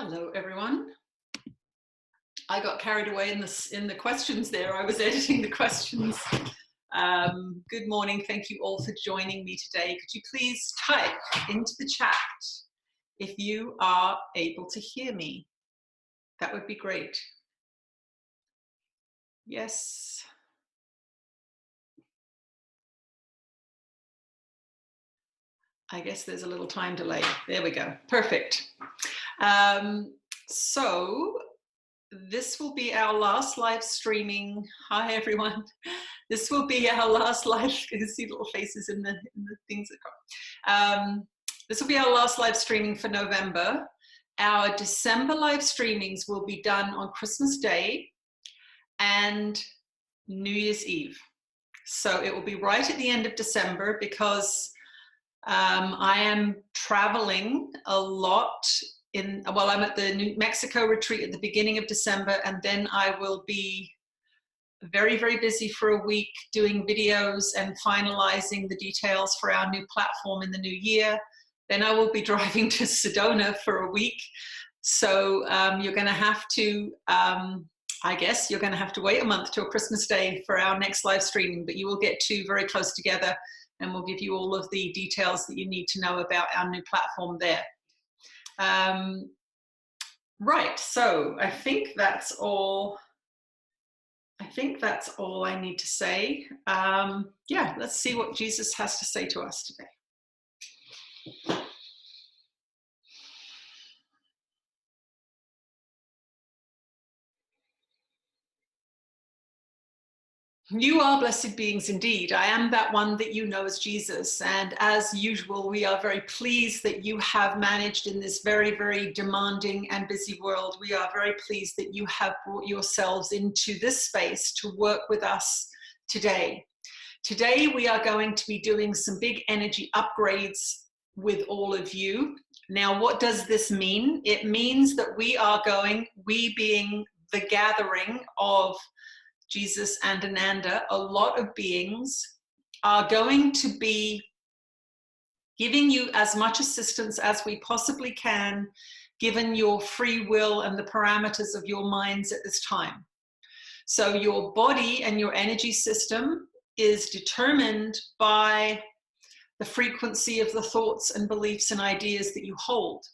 Hello, everyone. I got carried away in the questions there. I was editing the questions. Good morning. Thank you all for joining me today. Could you please type into the chat if you are able to hear me? That would be great. Yes. I guess there's a little time delay. There we go. Perfect. So this will be our last live streaming. Hi, everyone. This will be our last live. You can see little faces in the things that go. This will be our last live streaming for November. Our December live streamings will be done on Christmas Day and New Year's Eve. So it will be right at the end of December because I am traveling a lot. I'm at the New Mexico retreat at the beginning of December, and then I will be very, very busy for a week doing videos and finalizing the details for our new platform in the new year. Then I will be driving to Sedona for a week. So you're going to have to, I guess, you're going to have to wait a month till Christmas Day for our next live streaming, but you will get two very close together, and we'll give you all of the details that you need to know about our new platform there. Right, so I think that's all. I think that's all I need to say. Yeah, let's see what Jesus has to say to us today. You are blessed beings indeed. I am that one that you know as Jesus. And as usual, we are very pleased that you have managed in this very, very demanding and busy world. We are very pleased that you have brought yourselves into this space to work with us today. Today, we are going to be doing some big energy upgrades with all of you. Now, what does this mean? It means that we being the gathering of Jesus and Ananda, a lot of beings are going to be giving you as much assistance as we possibly can, given your free will and the parameters of your minds at this time. So your body and your energy system is determined by the frequency of the thoughts and beliefs and ideas that you hold.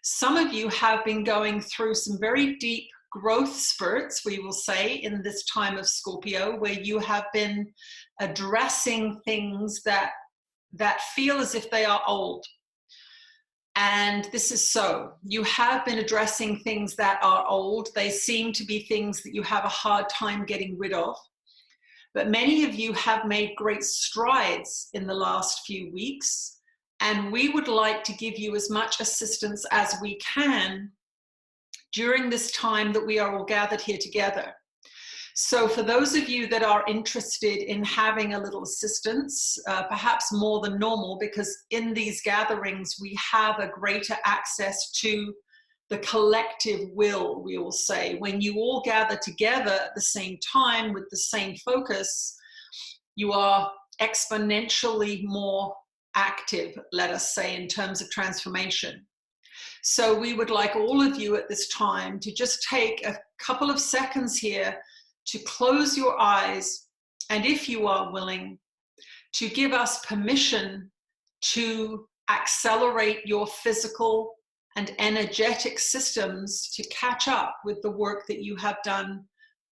Some of you have been going through some very deep growth spurts, we will say, in this time of Scorpio, where you have been addressing things that feel as if they are old. And this is so. You have been addressing things that are old. They seem to be things that you have a hard time getting rid of. But many of you have made great strides in the last few weeks, and we would like to give you as much assistance as we can during this time that we are all gathered here together. So for those of you that are interested in having a little assistance, perhaps more than normal, because in these gatherings we have a greater access to the collective will, we will say. When you all gather together at the same time with the same focus, you are exponentially more active, let us say, in terms of transformation. So we would like all of you at this time to just take a couple of seconds here to close your eyes, and if you are willing, to give us permission to accelerate your physical and energetic systems to catch up with the work that you have done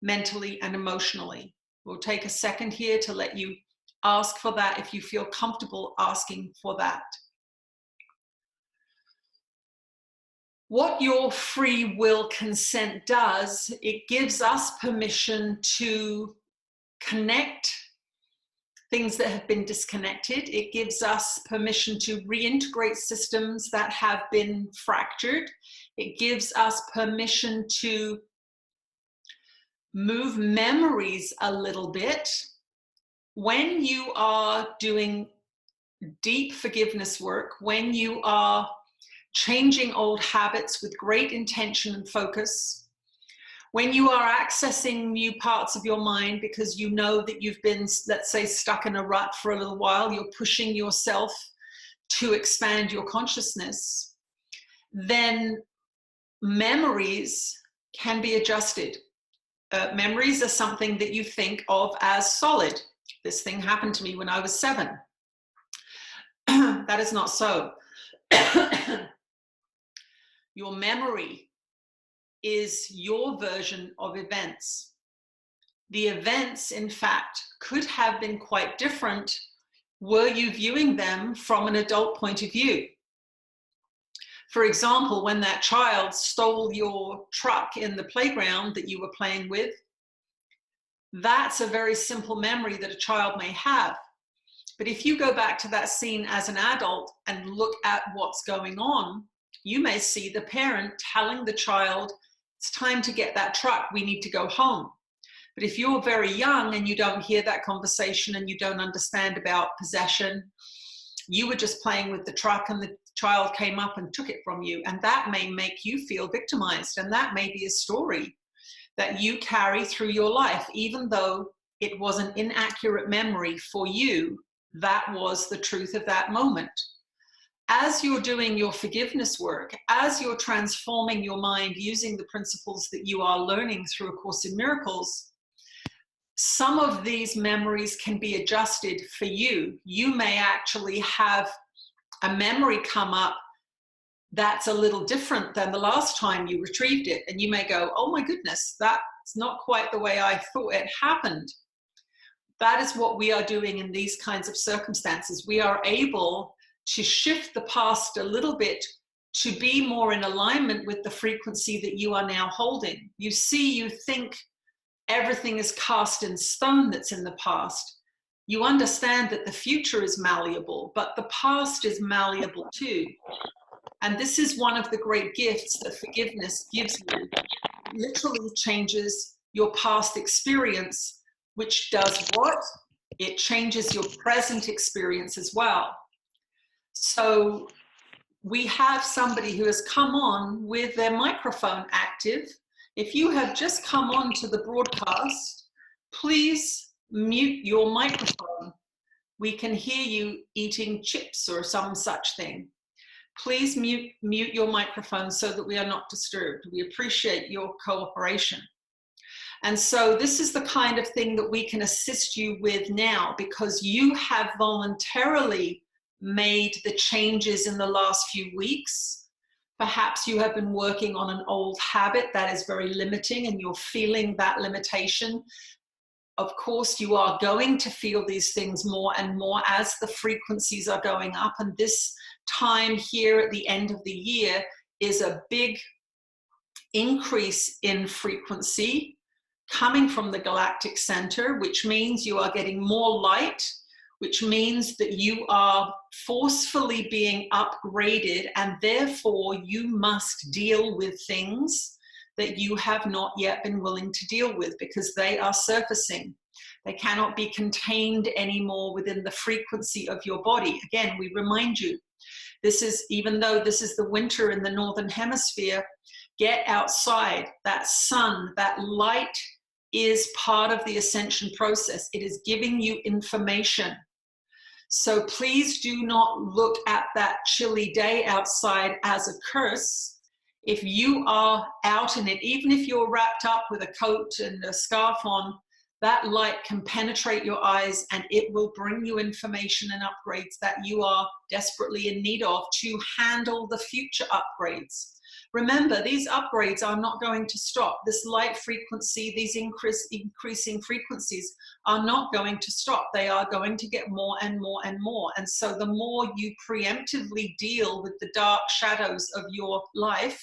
mentally and emotionally. We'll take a second here to let you ask for that if you feel comfortable asking for that. What your free will consent does, it gives us permission to connect things that have been disconnected. It gives us permission to reintegrate systems that have been fractured. It gives us permission to move memories a little bit. When you are doing deep forgiveness work, when you are changing old habits with great intention and focus, when you are accessing new parts of your mind because you know that you've been, let's say, stuck in a rut for a little while, you're pushing yourself to expand your consciousness, then memories can be adjusted. Memories are something that you think of as solid. This thing happened to me when I was 7. That is not so. Your memory is your version of events. The events, in fact, could have been quite different were you viewing them from an adult point of view. For example, when that child stole your truck in the playground that you were playing with, that's a very simple memory that a child may have. But if you go back to that scene as an adult and look at what's going on, you may see the parent telling the child, it's time to get that truck, we need to go home. But if you're very young and you don't hear that conversation and you don't understand about possession, you were just playing with the truck and the child came up and took it from you. And that may make you feel victimized. And that may be a story that you carry through your life, even though it was an inaccurate memory for you. That was the truth of that moment. As you're doing your forgiveness work, as you're transforming your mind using the principles that you are learning through A Course in Miracles, some of these memories can be adjusted for you. You may actually have a memory come up that's a little different than the last time you retrieved it. And you may go, oh my goodness, that's not quite the way I thought it happened. That is what we are doing in these kinds of circumstances. We are able to shift the past a little bit to be more in alignment with the frequency that you are now holding. You see, you think everything is cast in stone that's in the past. You understand that the future is malleable, but the past is malleable too. And this is one of the great gifts that forgiveness gives you. It literally changes your past experience, which does what? It changes your present experience as well. So we have somebody who has come on with their microphone active. If you have just come on to the broadcast, please mute your microphone. We can hear you eating chips or some such thing. Please mute your microphone so that we are not disturbed. We appreciate your cooperation. And so this is the kind of thing that we can assist you with now, because you have voluntarily made the changes in the last few weeks. Perhaps you have been working on an old habit that is very limiting and you're feeling that limitation. Of course, you are going to feel these things more and more as the frequencies are going up. And this time here at the end of the year is a big increase in frequency coming from the galactic center, which means you are getting more light, which means that you are forcefully being upgraded, and therefore you must deal with things that you have not yet been willing to deal with because they are surfacing. They cannot be contained anymore within the frequency of your body. Again, we remind you, this is, even though this is the winter in the Northern Hemisphere, get outside. That sun, that light is part of the ascension process. It is giving you information. So please do not look at that chilly day outside as a curse. If you are out in it, even if you're wrapped up with a coat and a scarf on, that light can penetrate your eyes and it will bring you information and upgrades that you are desperately in need of to handle the future upgrades. Remember, these upgrades are not going to stop. This light frequency, these increasing frequencies are not going to stop. They are going to get more and more and more. And so the more you preemptively deal with the dark shadows of your life,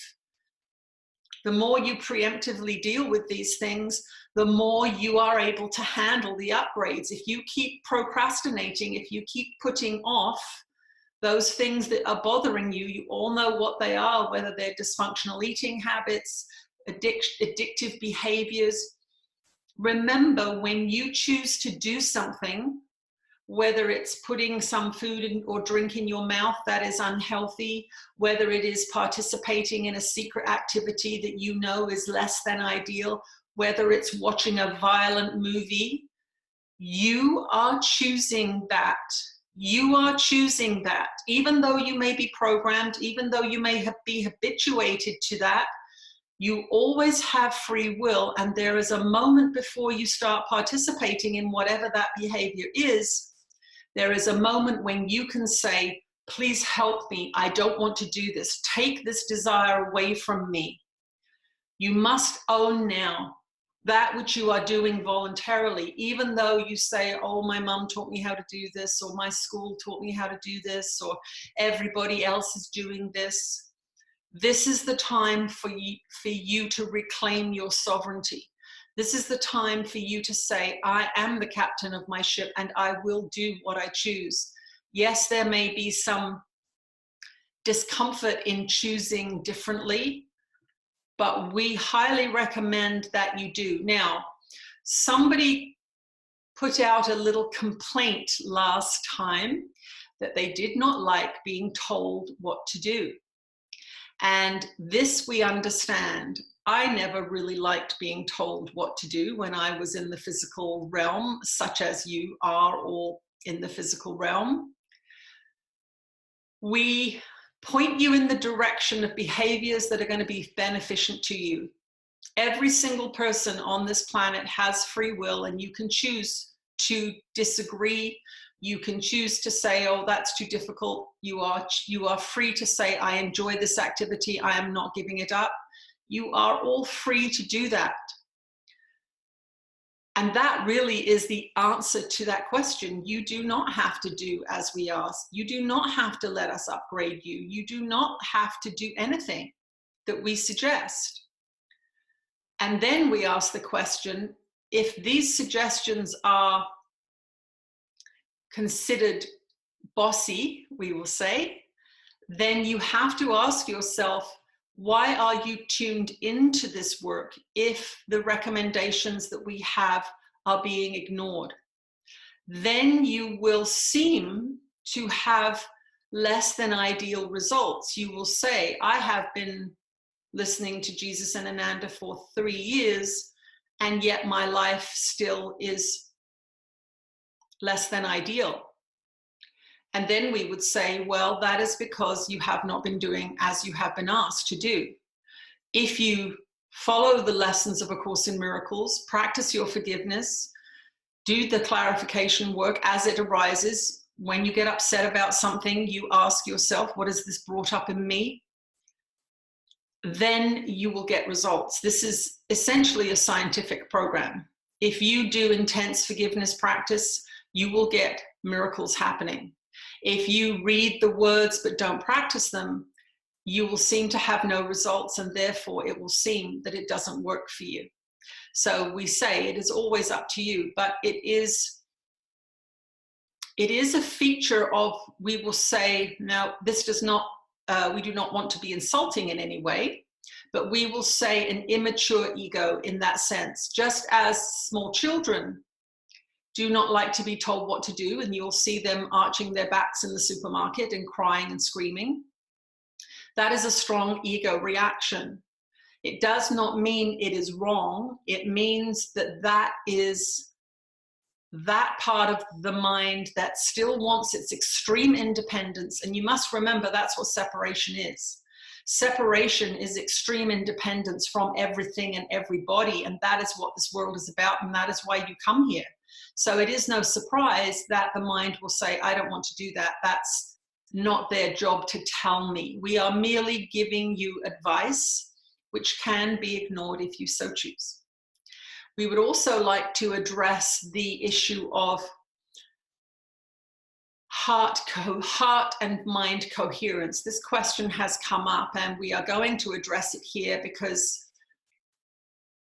the more you preemptively deal with these things, the more you are able to handle the upgrades. If you keep procrastinating, if you keep putting off those things that are bothering you, you all know what they are, whether they're dysfunctional eating habits, addictive behaviors. Remember, when you choose to do something, whether it's putting some food or drink in your mouth that is unhealthy, whether it is participating in a secret activity that you know is less than ideal, whether it's watching a violent movie, you are choosing that. You are choosing that. Even though you may be programmed, even though you may be habituated to that, You always have free will, and there is a moment before you start participating in whatever that behavior is. There is a moment when you can say, please help me. I don't want to do this. Take this desire away from me. You must own now that which you are doing voluntarily, even though you say, oh, my mom taught me how to do this, or my school taught me how to do this, or everybody else is doing this. This is the time for you to reclaim your sovereignty. This is the time for you to say, I am the captain of my ship and I will do what I choose. Yes, there may be some discomfort in choosing differently, but we highly recommend that you do. Now, somebody put out a little complaint last time that they did not like being told what to do. And this we understand. I never really liked being told what to do when I was in the physical realm, such as you are all in the physical realm. We point you in the direction of behaviors that are going to be beneficent to you. Every single person on this planet has free will, and you can choose to disagree. You can choose to say, oh, that's too difficult. You are free to say, I enjoy this activity. I am not giving it up. You are all free to do that. And that really is the answer to that question. You do not have to do as we ask. You do not have to let us upgrade you. You do not have to do anything that we suggest. And then we ask the question, if these suggestions are considered bossy, we will say, then you have to ask yourself, why are you tuned into this work if the recommendations that we have are being ignored? Then you will seem to have less than ideal results. You will say, I have been listening to Jesus and Ananda for 3 years, and yet my life still is less than ideal. And then we would say, well, that is because you have not been doing as you have been asked to do. If you follow the lessons of A Course in Miracles, practice your forgiveness, do the clarification work as it arises. When you get upset about something, you ask yourself, what has this brought up in me? Then you will get results. This is essentially a scientific program. If you do intense forgiveness practice, you will get miracles happening. If you read the words but don't practice them, you will seem to have no results, and therefore it will seem that it doesn't work for you. So we say it is always up to you, but it is a feature of, we will say, now this does not, we do not want to be insulting in any way, but we will say an immature ego in that sense. Just as small children do not like to be told what to do, and you'll see them arching their backs in the supermarket and crying and screaming. That is a strong ego reaction. It does not mean it is wrong. It means that that is that part of the mind that still wants its extreme independence. And you must remember that's what separation is. Separation is extreme independence from everything and everybody, and that is what this world is about, and that is why you come here. So it is no surprise that the mind will say, I don't want to do that. That's not their job to tell me. We are merely giving you advice, which can be ignored if you so choose. We would also like to address the issue of heart and mind coherence. This question has come up, and we are going to address it here because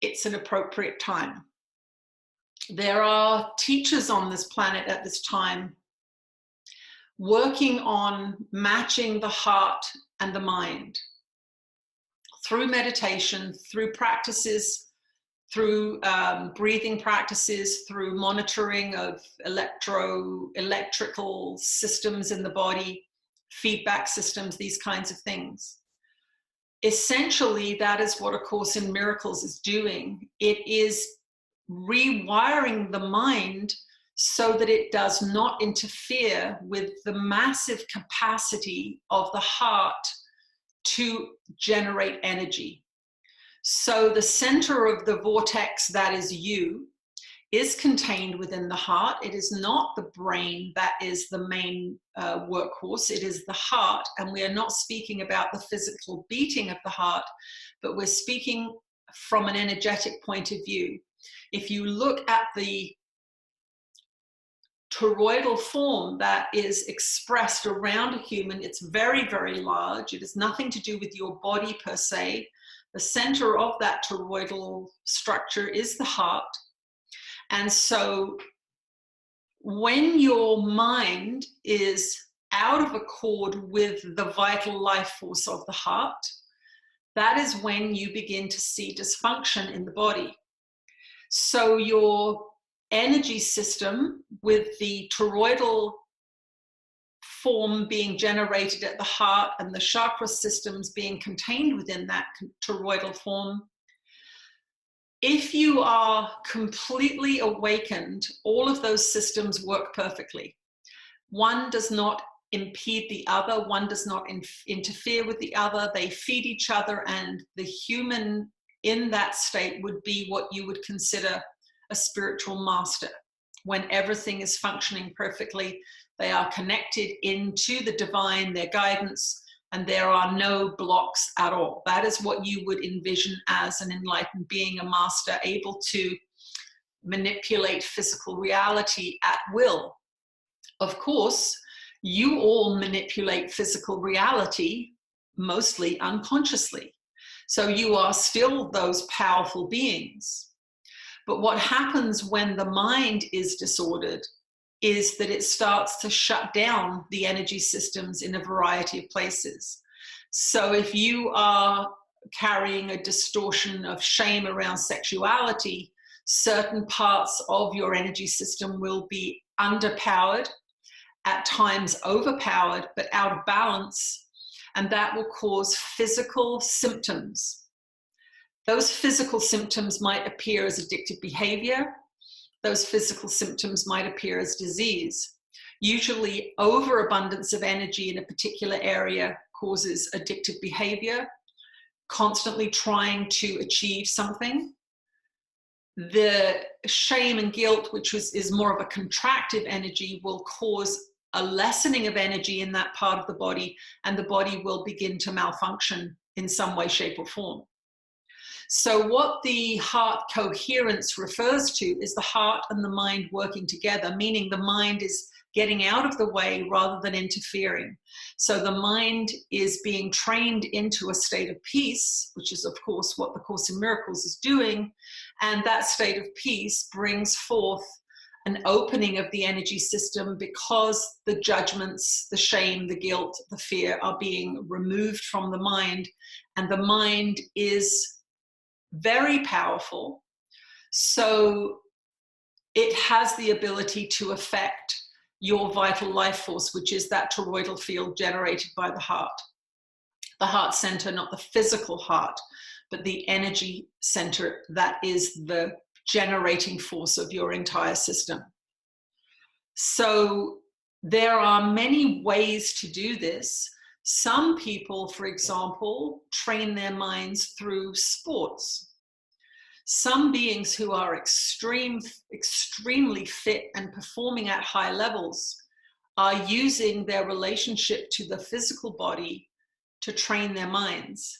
it's an appropriate time. There are teachers on this planet at this time working on matching the heart and the mind through meditation, through practices, through breathing practices, through monitoring of electrical systems in the body, feedback systems, these kinds of things. Essentially, that is what A Course in Miracles is doing. It is rewiring the mind so that it does not interfere with the massive capacity of the heart to generate energy. So the center of the vortex that is you is contained within the heart. It is not the brain that is the main workhorse. It is the heart. And we are not speaking about the physical beating of the heart, but we're speaking from an energetic point of view. If you look at the toroidal form that is expressed around a human, it's very, very large. It has nothing to do with your body per se. The center of that toroidal structure is the heart. And so when your mind is out of accord with the vital life force of the heart, that is when you begin to see dysfunction in the body. So your energy system, with the toroidal form being generated at the heart and the chakra systems being contained within that toroidal form, if you are completely awakened, all of those systems work perfectly. One does not impede the other. One does not interfere with the other. They feed each other, and the human in that state would be what you would consider a spiritual master. When everything is functioning perfectly, they are connected into the divine, their guidance, and there are no blocks at all. That is what you would envision as an enlightened being, a master able to manipulate physical reality at will. Of course, you all manipulate physical reality mostly unconsciously. So you are still those powerful beings. But what happens when the mind is disordered is that it starts to shut down the energy systems in a variety of places. So if you are carrying a distortion of shame around sexuality, certain parts of your energy system will be underpowered, at times overpowered, but out of balance, and that will cause physical symptoms. Those physical symptoms might appear as addictive behavior. Those physical symptoms might appear as disease. Usually, overabundance of energy in a particular area causes addictive behavior, constantly trying to achieve something. The shame and guilt, which is more of a contractive energy, will cause a lessening of energy in that part of the body, and the body will begin to malfunction in some way, shape, or form. So what the heart coherence refers to is the heart and the mind working together, meaning the mind is getting out of the way rather than interfering. So the mind is being trained into a state of peace, which is, of course, what the Course in Miracles is doing. And that state of peace brings forth an opening of the energy system because the judgments, the shame, the guilt, the fear are being removed from the mind. And the mind is very powerful, so it has the ability to affect your vital life force, which is that toroidal field generated by the heart center, not the physical heart, but the energy center that is the generating force of your entire system. So there are many ways to do this. Some people, for example, train their minds through sports. Some beings who are extremely fit and performing at high levels are using their relationship to the physical body to train their minds.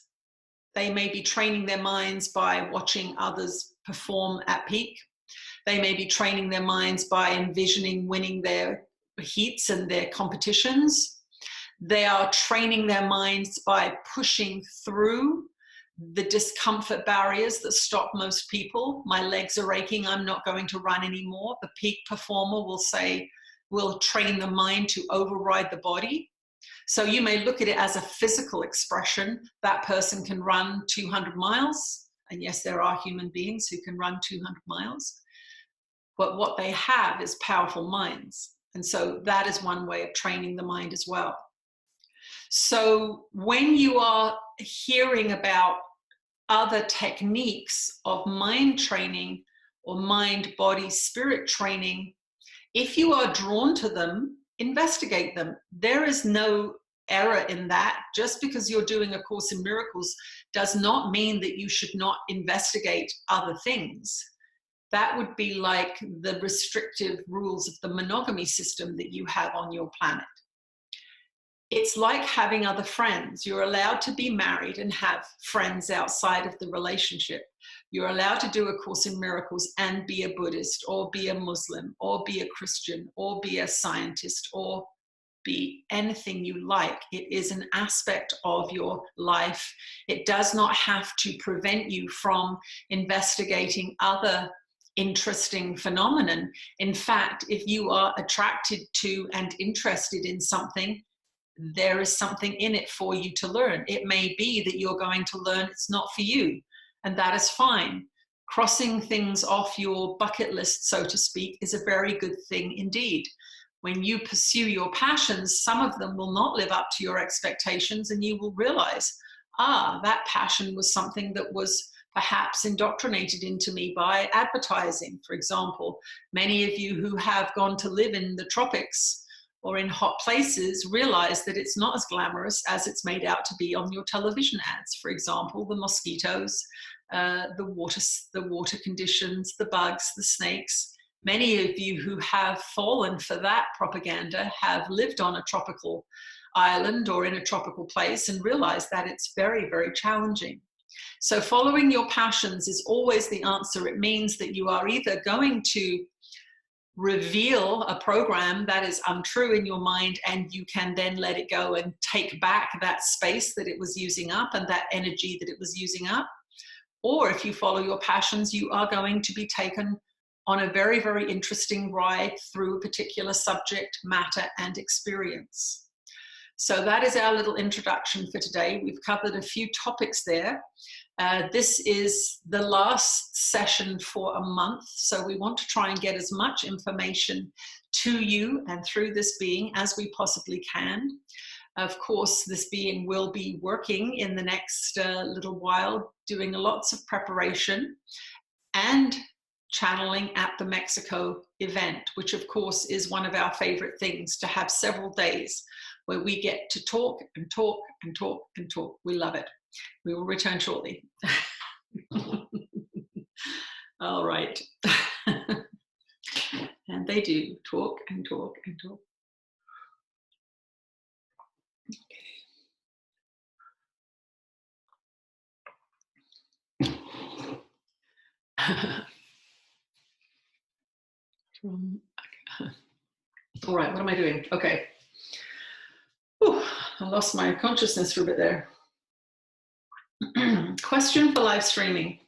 They may be training their minds by watching others perform at peak. They may be training their minds by envisioning winning their heats and their competitions. They are training their minds by pushing through the discomfort barriers that stop most people. My legs are aching, I'm not going to run anymore. The peak performer will train the mind to override the body. So you may look at it as a physical expression. That person can run 200 miles. And yes, there are human beings who can run 200 miles. But what they have is powerful minds. And so that is one way of training the mind as well. So when you are hearing about other techniques of mind training or mind, body, spirit training, if you are drawn to them, investigate them. There is no error in that. Just because you're doing A Course in Miracles does not mean that you should not investigate other things. That would be like the restrictive rules of the monogamy system that you have on your planet. It's like having other friends. You're allowed to be married and have friends outside of the relationship. You're allowed to do A Course in Miracles and be a Buddhist, or be a Muslim, or be a Christian, or be a scientist, or be anything you like. It is an aspect of your life. It does not have to prevent you from investigating other interesting phenomenon. In fact, if you are attracted to and interested in something, there is something in it for you to learn. It may be that you're going to learn it's not for you, and that is fine. Crossing things off your bucket list, so to speak, is a very good thing indeed. When you pursue your passions, some of them will not live up to your expectations, and you will realize, that passion was something that was perhaps indoctrinated into me by advertising. For example, many of you who have gone to live in the tropics or in hot places realize that it's not as glamorous as it's made out to be on your television ads. For example, the mosquitoes, the water conditions, the bugs, the snakes. Many of you who have fallen for that propaganda have lived on a tropical island or in a tropical place and realize that it's very, very challenging. So following your passions is always the answer. It means that you are either going to reveal a program that is untrue in your mind, and you can then let it go and take back that space that it was using up and that energy that it was using up. Or if you follow your passions, you are going to be taken on a very, very interesting ride through a particular subject matter and experience. So that is our little introduction for today. We've covered a few topics there. This is the last session for a month, so we want to try and get as much information to you and through this being as we possibly can. Of course, this being will be working in the next little while, doing lots of preparation and channeling at the Mexico event, which of course is one of our favorite things, to have several days where we get to talk and talk and talk and talk. We love it. We will return shortly. All right. And they do talk and talk and talk. All right, what am I doing? Okay. Whew, I lost my consciousness for a bit there. Question for live streaming.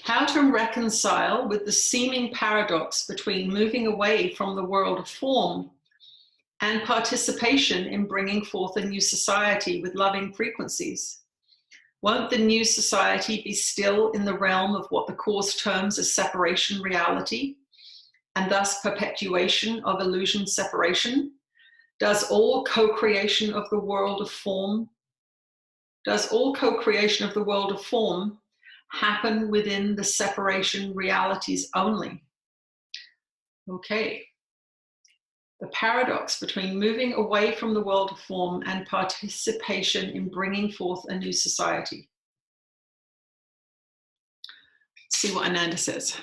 How to reconcile with the seeming paradox between moving away from the world of form and participation in bringing forth a new society with loving frequencies? Won't the new society be still in the realm of what the Course terms as separation reality, and thus perpetuation of illusion separation? Does all co-creation of the world of form happen within the separation realities only? Okay. The paradox between moving away from the world of form and participation in bringing forth a new society. Let's see what Ananda says.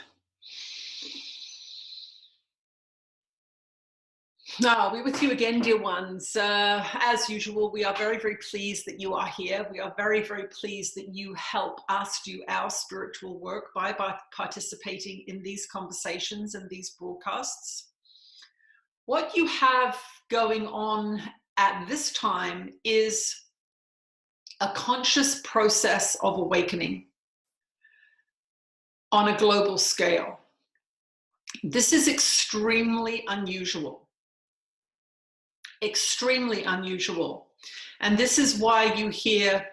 We're with you again, dear ones. As usual, we are very, very pleased that you are here. We are very, very pleased that you help us do our spiritual work by participating in these conversations and these broadcasts. What you have going on at this time is a conscious process of awakening on a global scale. This is extremely unusual. Extremely unusual. And this is why you hear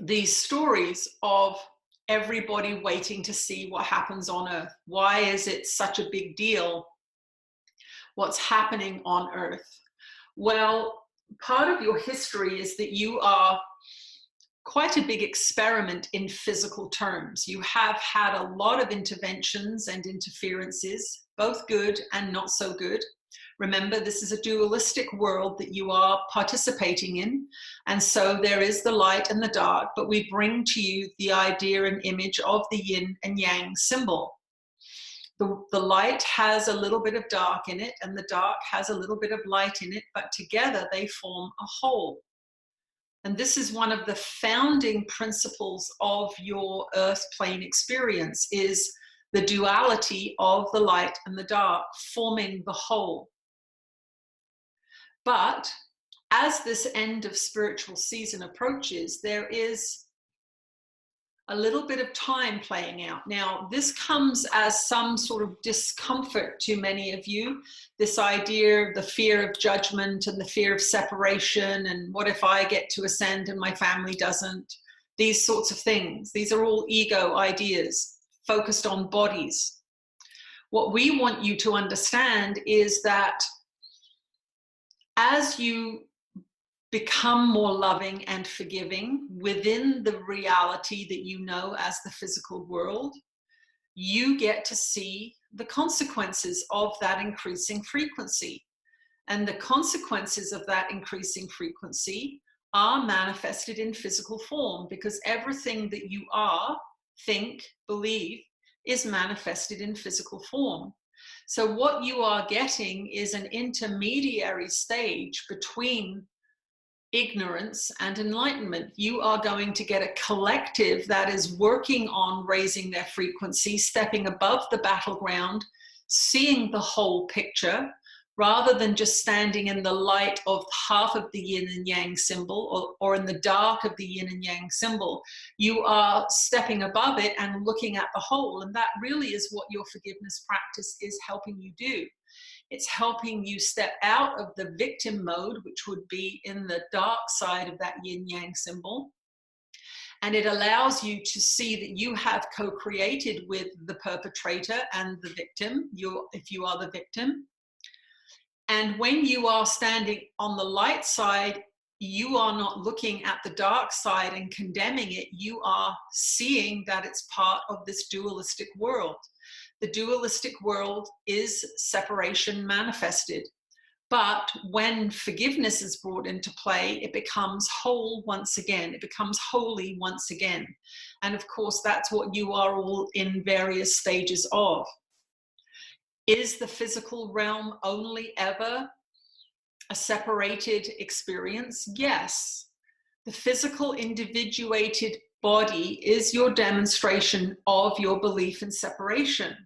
these stories of everybody waiting to see what happens on Earth. Why is it such a big deal? What's happening on Earth? Well, part of your history is that you are quite a big experiment in physical terms. You have had a lot of interventions and interferences, both good and not so good. Remember, this is a dualistic world that you are participating in. And so there is the light and the dark, but we bring to you the idea and image of the yin and yang symbol. The light has a little bit of dark in it, and the dark has a little bit of light in it, but together they form a whole. And this is one of the founding principles of your earth plane experience, is the duality of the light and the dark forming the whole. But as this end of spiritual season approaches, there is a little bit of time playing out. Now, this comes as some sort of discomfort to many of you, this idea of the fear of judgment and the fear of separation, and what if I get to ascend and my family doesn't? These sorts of things. These are all ego ideas focused on bodies. What we want you to understand is that as you become more loving and forgiving within the reality that you know as the physical world, you get to see the consequences of that increasing frequency. And the consequences of that increasing frequency are manifested in physical form, because everything that you are, think, believe, is manifested in physical form. So what you are getting is an intermediary stage between ignorance and enlightenment. You are going to get a collective that is working on raising their frequency, stepping above the battleground, seeing the whole picture, rather than just standing in the light of half of the yin and yang symbol, or in the dark of the yin and yang symbol. You are stepping above it and looking at the whole. And that really is what your forgiveness practice is helping you do. It's helping you step out of the victim mode, which would be in the dark side of that yin-yang symbol. And it allows you to see that you have co-created with the perpetrator and the victim, if you are the victim. And when you are standing on the light side, you are not looking at the dark side and condemning it. You are seeing that it's part of this dualistic world. The dualistic world is separation manifested. But when forgiveness is brought into play, it becomes whole once again. It becomes holy once again. And of course, that's what you are all in various stages of. Is the physical realm only ever a separated experience? Yes. The physical individuated body is your demonstration of your belief in separation.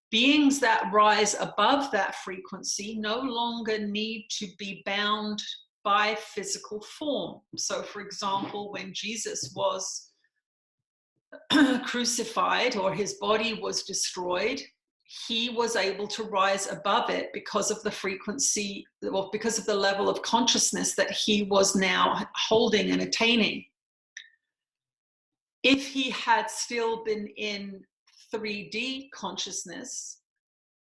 Beings that rise above that frequency no longer need to be bound by physical form. So, for example, when Jesus was crucified, or his body was destroyed, he was able to rise above it because of the frequency, or because of the level of consciousness that he was now holding and attaining. If he had still been in 3D consciousness,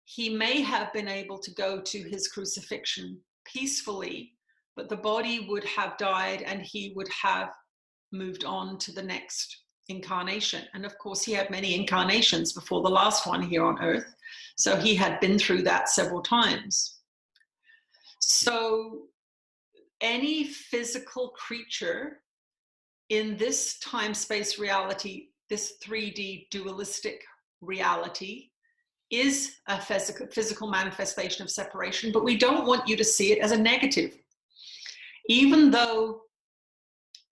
he may have been able to go to his crucifixion peacefully, but the body would have died and he would have moved on to the next incarnation. And of course, he had many incarnations before the last one here on Earth, so he had been through that several times. So any physical creature in this time-space reality, this 3D dualistic reality, is a physical manifestation of separation, but we don't want you to see it as a negative. Even though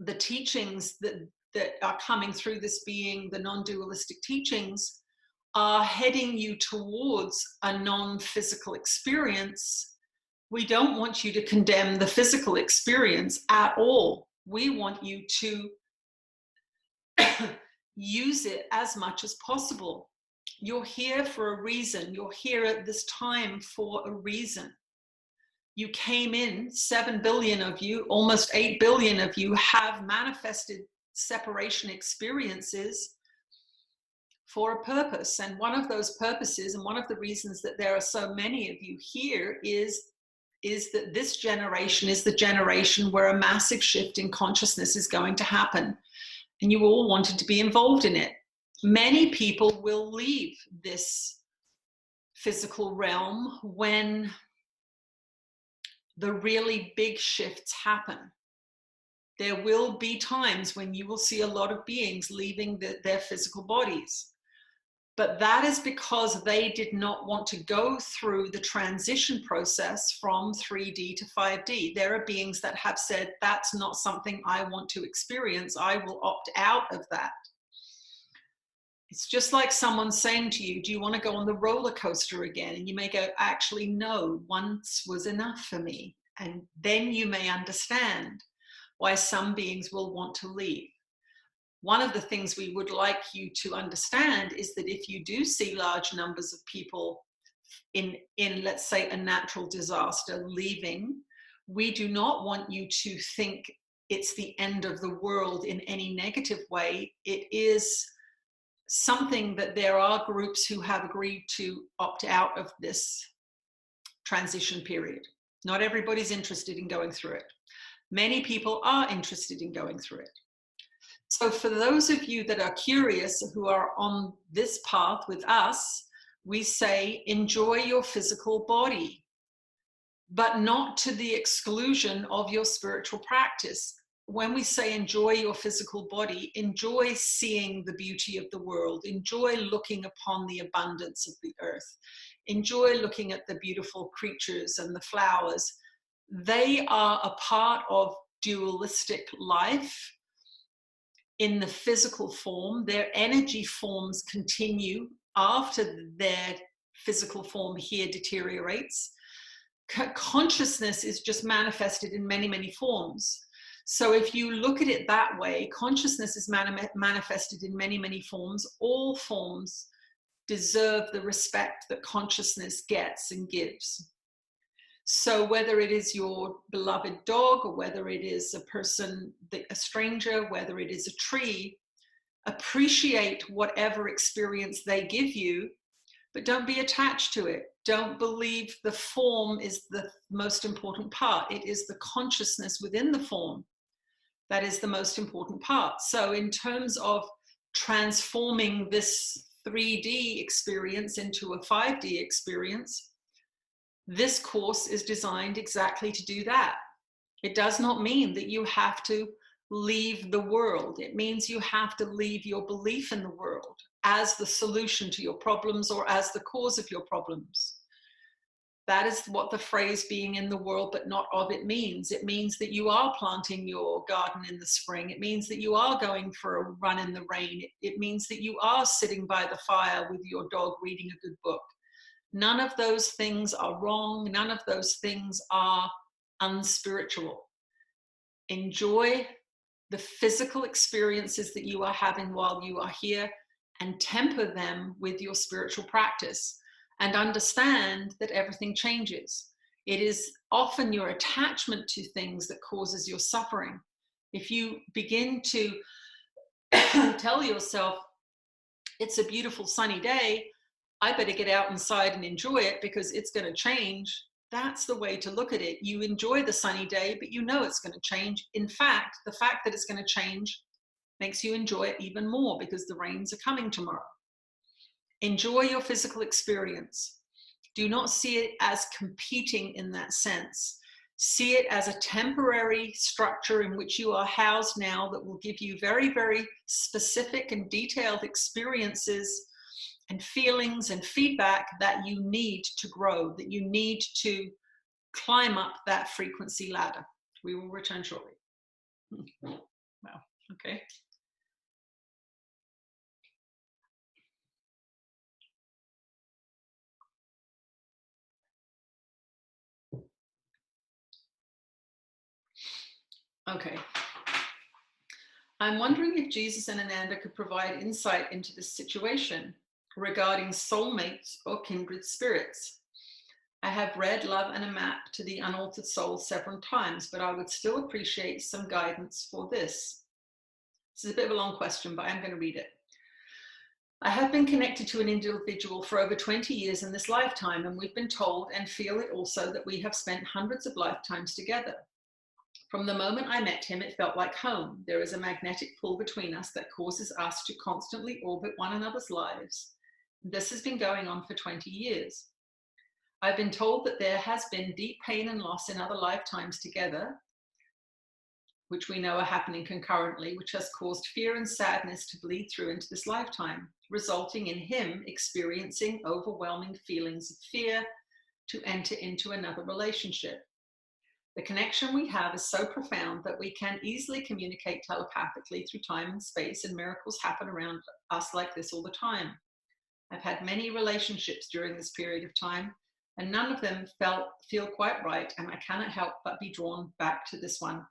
the teachings that are coming through this being, the non-dualistic teachings, are heading you towards a non-physical experience, we don't want you to condemn the physical experience at all. We want you to use it as much as possible. You're here for a reason. You're here at this time for a reason. You came in, 7 billion of you, almost 8 billion of you have manifested separation experiences for a purpose. And one of those purposes, and one of the reasons that there are so many of you here, is that this generation is the generation where a massive shift in consciousness is going to happen. And you all wanted to be involved in it. Many people will leave this physical realm when the really big shifts happen. There will be times when you will see a lot of beings leaving their physical bodies. But that is because they did not want to go through the transition process from 3D to 5D. There are beings that have said, that's not something I want to experience. I will opt out of that. It's just like someone saying to you, do you want to go on the roller coaster again? And you may go, actually, no, once was enough for me. And then you may understand why some beings will want to leave. One of the things we would like you to understand is that if you do see large numbers of people in let's say, a natural disaster leaving, we do not want you to think it's the end of the world in any negative way. It is something that there are groups who have agreed to opt out of this transition period. Not everybody's interested in going through it. Many people are interested in going through it. So for those of you that are curious, who are on this path with us, we say, enjoy your physical body, but not to the exclusion of your spiritual practice. When we say enjoy your physical body, enjoy seeing the beauty of the world, enjoy looking upon the abundance of the earth, enjoy looking at the beautiful creatures and the flowers. They are a part of dualistic life. In the physical form, their energy forms continue after their physical form here deteriorates. Consciousness is just manifested in many, many forms. So if you look at it that way, consciousness is manifested in many, many forms. All forms deserve the respect that consciousness gets and gives. So whether it is your beloved dog, or whether it is a person, a stranger, whether it is a tree, appreciate whatever experience they give you, but don't be attached to it. Don't believe the form is the most important part. It is the consciousness within the form that is the most important part. So in terms of transforming this 3D experience into a 5D experience, this course is designed exactly to do that. It does not mean that you have to leave the world. It means you have to leave your belief in the world as the solution to your problems or as the cause of your problems. That is what the phrase being in the world but not of it means. It means that you are planting your garden in the spring. It means that you are going for a run in the rain. It means that you are sitting by the fire with your dog reading a good book. None of those things are wrong. None of those things are unspiritual. Enjoy the physical experiences that you are having while you are here and temper them with your spiritual practice and understand that everything changes. It is often your attachment to things that causes your suffering. If you begin to tell yourself, it's a beautiful sunny day, I better get out inside and enjoy it because it's going to change. That's the way to look at it. You enjoy the sunny day, but you know it's going to change. In fact, the fact that it's going to change makes you enjoy it even more because the rains are coming tomorrow. Enjoy your physical experience. Do not see it as competing in that sense. See it as a temporary structure in which you are housed now that will give you very, very specific and detailed experiences and feelings and feedback that you need to grow, that you need to climb up that frequency ladder. We will return shortly. Wow, okay. Okay. I'm wondering if Jesus and Ananda could provide insight into this situation regarding soulmates or kindred spirits. I have read Love and a Map to the Unaltered Soul several times, but I would still appreciate some guidance for this. This is a bit of a long question, but I'm going to read it. I have been connected to an individual for over 20 years in this lifetime, and we've been told and feel it also that we have spent hundreds of lifetimes together. From the moment I met him, it felt like home. There is a magnetic pull between us that causes us to constantly orbit one another's lives. This has been going on for 20 years. I've been told that there has been deep pain and loss in other lifetimes together, which we know are happening concurrently, which has caused fear and sadness to bleed through into this lifetime, resulting in him experiencing overwhelming feelings of fear to enter into another relationship. The connection we have is so profound that we can easily communicate telepathically through time and space, and miracles happen around us like this all the time. I've had many relationships during this period of time, and none of them feel quite right, and I cannot help but be drawn back to this one.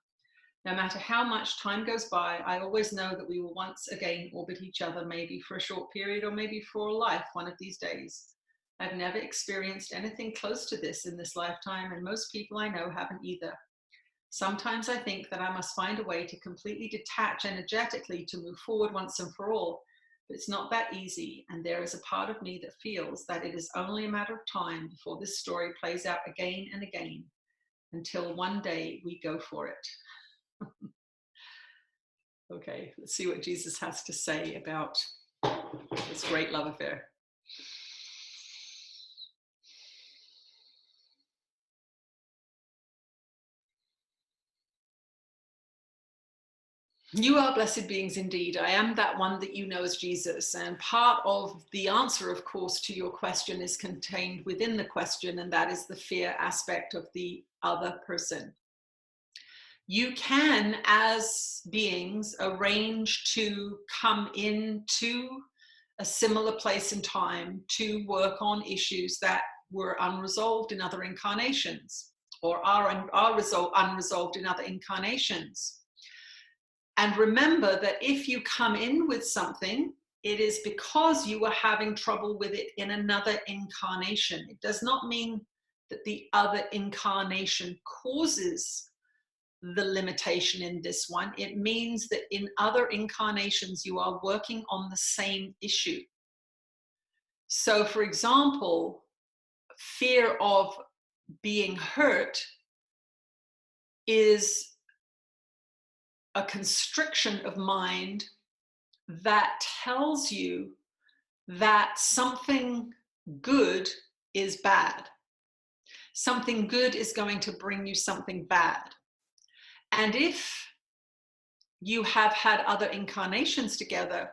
No matter how much time goes by, I always know that we will once again orbit each other, maybe for a short period or maybe for a life one of these days. I've never experienced anything close to this in this lifetime, and most people I know haven't either. Sometimes I think that I must find a way to completely detach energetically to move forward once and for all, but it's not that easy, and there is a part of me that feels that it is only a matter of time before this story plays out again and again, until one day we go for it. Okay, let's see what Jesus has to say about this great love affair. You are blessed beings indeed. I am that one that you know as Jesus. And part of the answer, of course, to your question is contained within the question, and that is the fear aspect of the other person. You can, as beings, arrange to come into a similar place in time to work on issues that were unresolved in other incarnations, or are unresolved in other incarnations. And remember that if you come in with something, it is because you are having trouble with it in another incarnation. It does not mean that the other incarnation causes the limitation in this one. It means that in other incarnations, you are working on the same issue. So, for example, fear of being hurt is a constriction of mind that tells you that something good is bad. Something good is going to bring you something bad. And if you have had other incarnations together,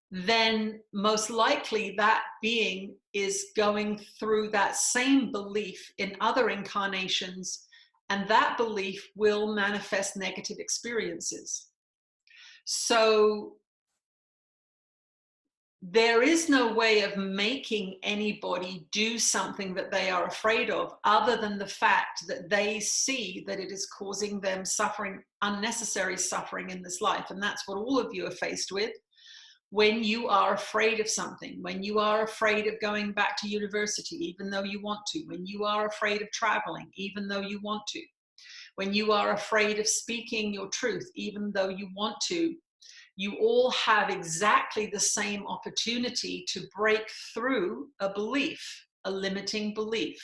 then most likely that being is going through that same belief in other incarnations, and that belief will manifest negative experiences. So there is no way of making anybody do something that they are afraid of, other than the fact that they see that it is causing them suffering, unnecessary suffering in this life. And that's what all of you are faced with when you are afraid of something, when you are afraid of going back to university, even though you want to, when you are afraid of traveling, even though you want to, when you are afraid of speaking your truth, even though you want to. You all have exactly the same opportunity to break through a belief, a limiting belief.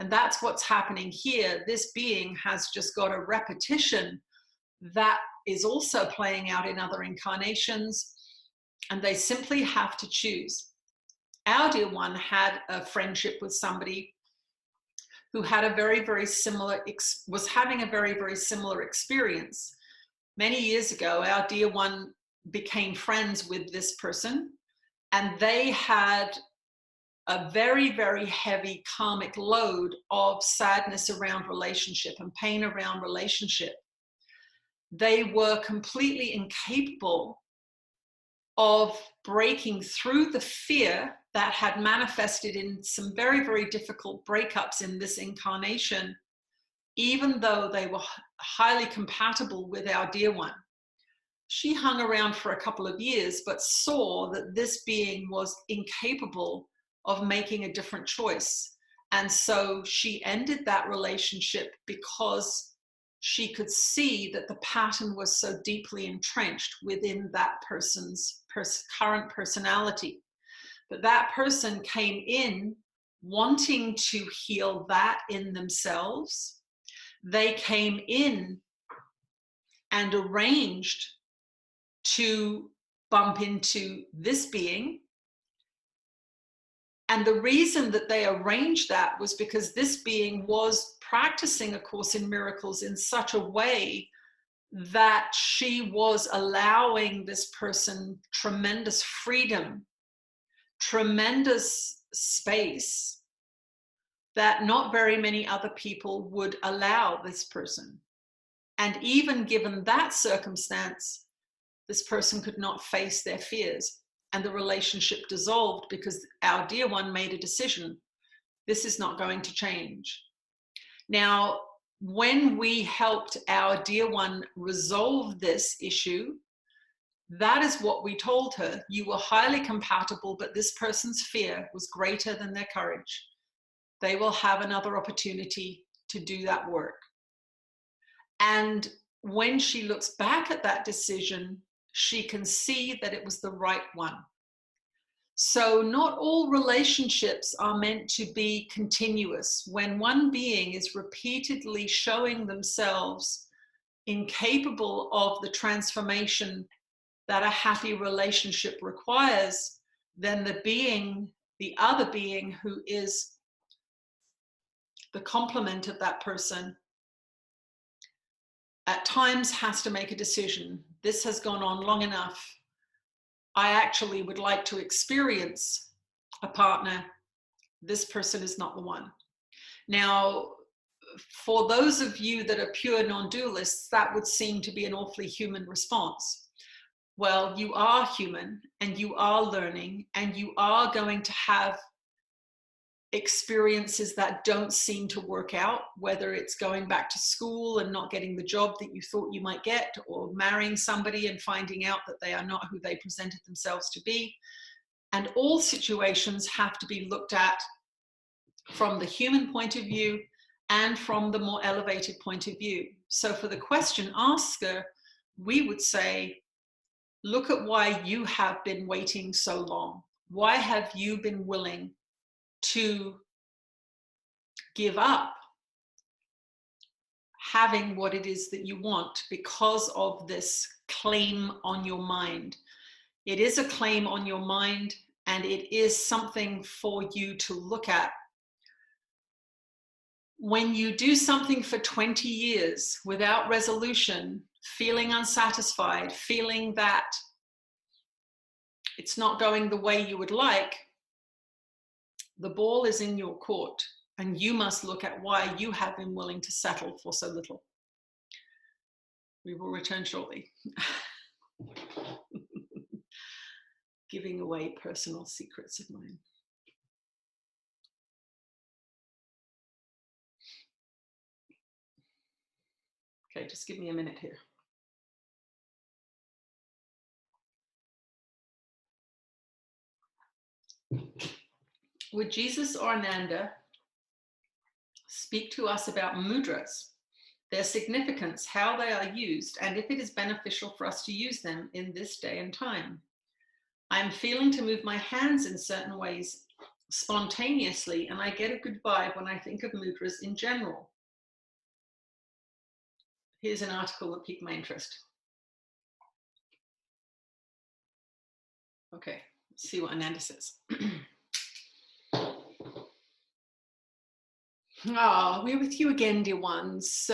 And that's what's happening here. This being has just got a repetition that is also playing out in other incarnations, and they simply have to choose. Our dear one had a friendship with somebody who had a very, very similar, was having a very, very similar experience. Many years ago, our dear one became friends with this person, and they had a very, very heavy karmic load of sadness around relationship and pain around relationship. They were completely incapable of breaking through the fear that had manifested in some very, very difficult breakups in this incarnation, even though they were highly compatible with our dear one. She hung around for a couple of years, but saw that this being was incapable of making a different choice. And so she ended that relationship because she could see that the pattern was so deeply entrenched within that person's current personality. But that person came in wanting to heal that in themselves. They came in and arranged to bump into this being, And the reason that they arranged that was because this being was practicing A Course in Miracles in such a way that she was allowing this person tremendous freedom, tremendous space that not very many other people would allow this person. And even given that circumstance, this person could not face their fears, and the relationship dissolved because our dear one made a decision. This is not going to change. Now, when we helped our dear one resolve this issue, that is what we told her. You were highly compatible, but this person's fear was greater than their courage. They will have another opportunity to do that work. And when she looks back at that decision, she can see that it was the right one. So not all relationships are meant to be continuous. When one being is repeatedly showing themselves incapable of the transformation that a happy relationship requires, then the other being who is the complement of that person, at times has to make a decision. This has gone on long enough. I actually would like to experience a partner. This person is not the one. Now, for those of you that are pure non-dualists, that would seem to be an awfully human response. Well, you are human and you are learning and you are going to have experiences that don't seem to work out, whether it's going back to school and not getting the job that you thought you might get, or marrying somebody and finding out that they are not who they presented themselves to be. And all situations have to be looked at from the human point of view and from the more elevated point of view. So for the question asker, we would say, look at why you have been waiting so long. Why have you been willing to give up having what it is that you want because of this claim on your mind? It is a claim on your mind, and it is something for you to look at. When you do something for 20 years without resolution, feeling unsatisfied, feeling that it's not going the way you would like, the ball is in your court, and you must look at why you have been willing to settle for so little. We will return shortly. Giving away personal secrets of mine. Okay, just give me a minute here. Would Jesus or Ananda speak to us about mudras, their significance, how they are used, and if it is beneficial for us to use them in this day and time? I am feeling to move my hands in certain ways spontaneously, and I get a good vibe when I think of mudras in general. Here's an article that piqued my interest. Okay, let's see what Ananda says. Oh, we're with you again, dear ones.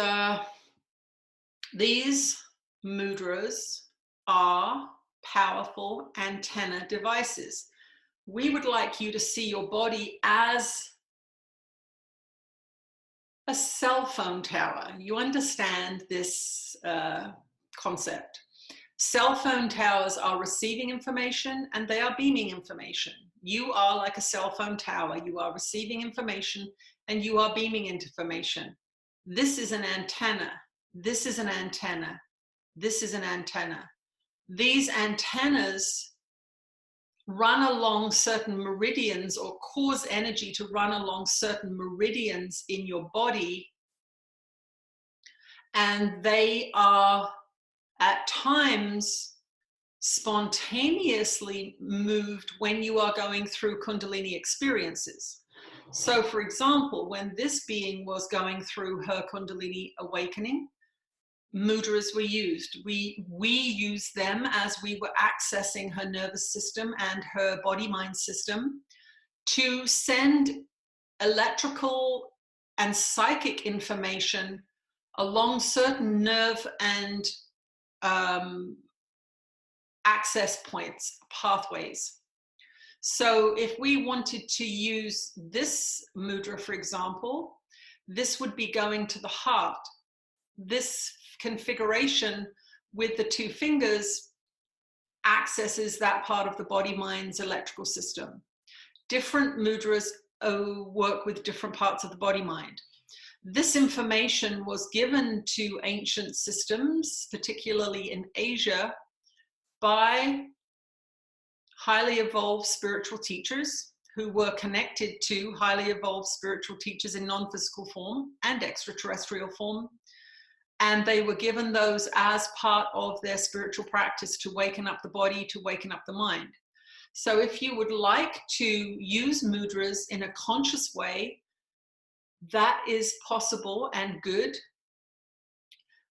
These mudras are powerful antenna devices. We would like you to see your body as a cell phone tower. You understand this concept. Cell phone towers are receiving information and they are beaming information. You are like a cell phone tower. You are receiving information and you are beaming information. This is an antenna. This is an antenna. This is an antenna. These antennas run along certain meridians or cause energy to run along certain meridians in your body. And they are at times spontaneously moved when you are going through Kundalini experiences. So for example, when this being was going through her Kundalini awakening, mudras were used. We used them as we were accessing her nervous system and her body-mind system to send electrical and psychic information along certain nerve and access points, pathways. So if we wanted to use this mudra, for example, this would be going to the heart. This configuration with the two fingers accesses that part of the body-mind's electrical system. Different mudras work with different parts of the body-mind. This information was given to ancient systems, particularly in Asia, by highly evolved spiritual teachers who were connected to highly evolved spiritual teachers in non-physical form and extraterrestrial form. And they were given those as part of their spiritual practice to waken up the body, to waken up the mind. So if you would like to use mudras in a conscious way, that is possible and good,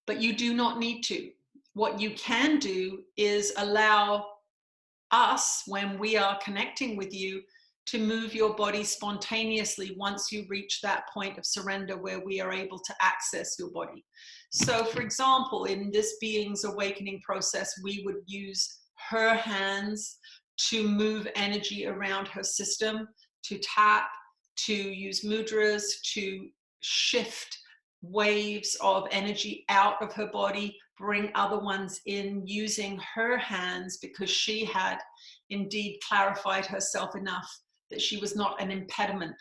but you do not need to. What you can do is allow us, when we are connecting with you, to move your body spontaneously once you reach that point of surrender where we are able to access your body. So for example, in this being's awakening process, we would use her hands to move energy around her system, to tap, to use mudras, to shift waves of energy out of her body, bring other ones in using her hands, because she had indeed clarified herself enough that she was not an impediment.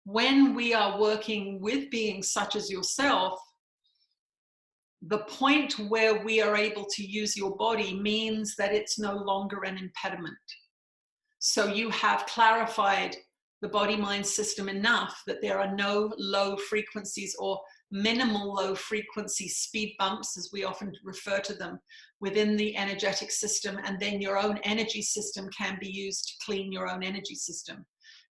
When we are working with beings such as yourself, the point where we are able to use your body means that it's no longer an impediment. So you have clarified the body-mind system enough that there are no low frequencies or minimal low frequency speed bumps, as we often refer to them, within the energetic system, and then your own energy system can be used to clean your own energy system,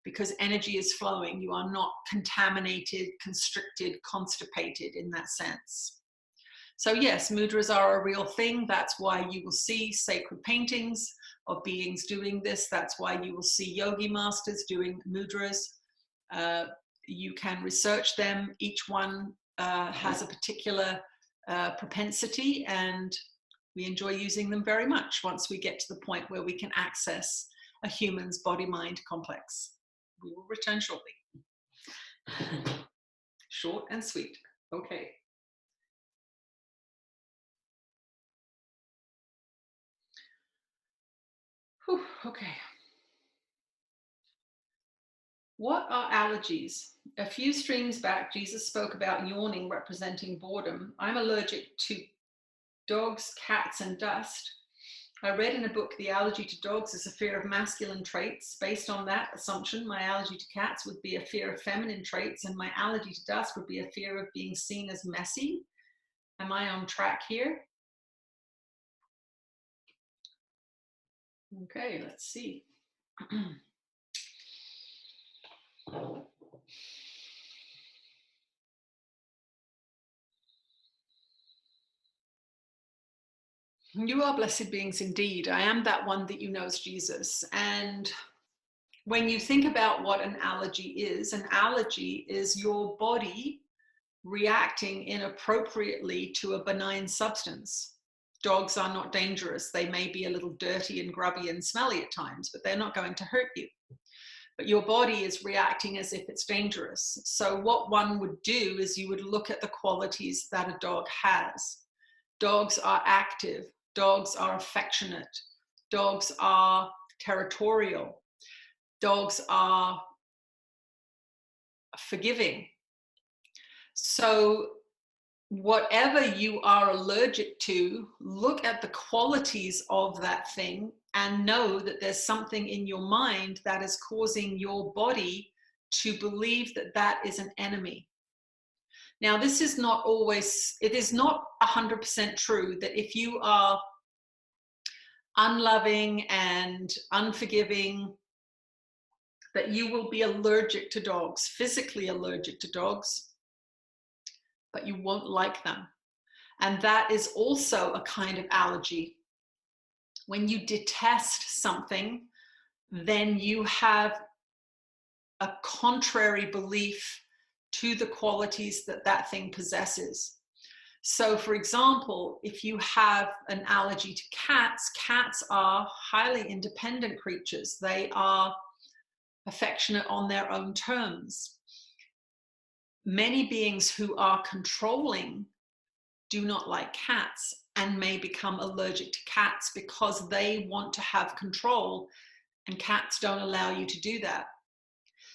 because energy is flowing. You are not contaminated, constricted, constipated in that sense. So yes, mudras are a real thing. That's why you will see sacred paintings of beings doing this. That's why you will see yogi masters doing mudras. You can research them. Each one has a particular propensity, and we enjoy using them very much once we get to the point where we can access a human's body-mind complex. We will return shortly. Short and sweet. Okay. Whew, okay. What are allergies? A few streams back, Jesus spoke about yawning representing boredom. I'm allergic to dogs, cats, and dust. I read in a book the allergy to dogs is a fear of masculine traits. Based on that assumption, my allergy to cats would be a fear of feminine traits, and my allergy to dust would be a fear of being seen as messy. Am I on track here? Okay, let's see. You are blessed beings indeed. I am that one that you know as Jesus. And when you think about what an allergy is your body reacting inappropriately to a benign substance. Dogs are not dangerous. They may be a little dirty and grubby and smelly at times, but they're not going to hurt you. But your body is reacting as if it's dangerous. So what one would do is you would look at the qualities that a dog has. Dogs are active. Dogs are affectionate. Dogs are territorial. Dogs are forgiving. So whatever you are allergic to, look at the qualities of that thing and know that there's something in your mind that is causing your body to believe that that is an enemy. Now, this is not always, it is not 100% true that if you are unloving and unforgiving, that you will be allergic to dogs, physically allergic to dogs, but you won't like them. And that is also a kind of allergy. When you detest something, then you have a contrary belief to the qualities that that thing possesses. So for example, if you have an allergy to cats, cats are highly independent creatures. They are affectionate on their own terms. Many beings who are controlling do not like cats and may become allergic to cats because they want to have control, and cats don't allow you to do that.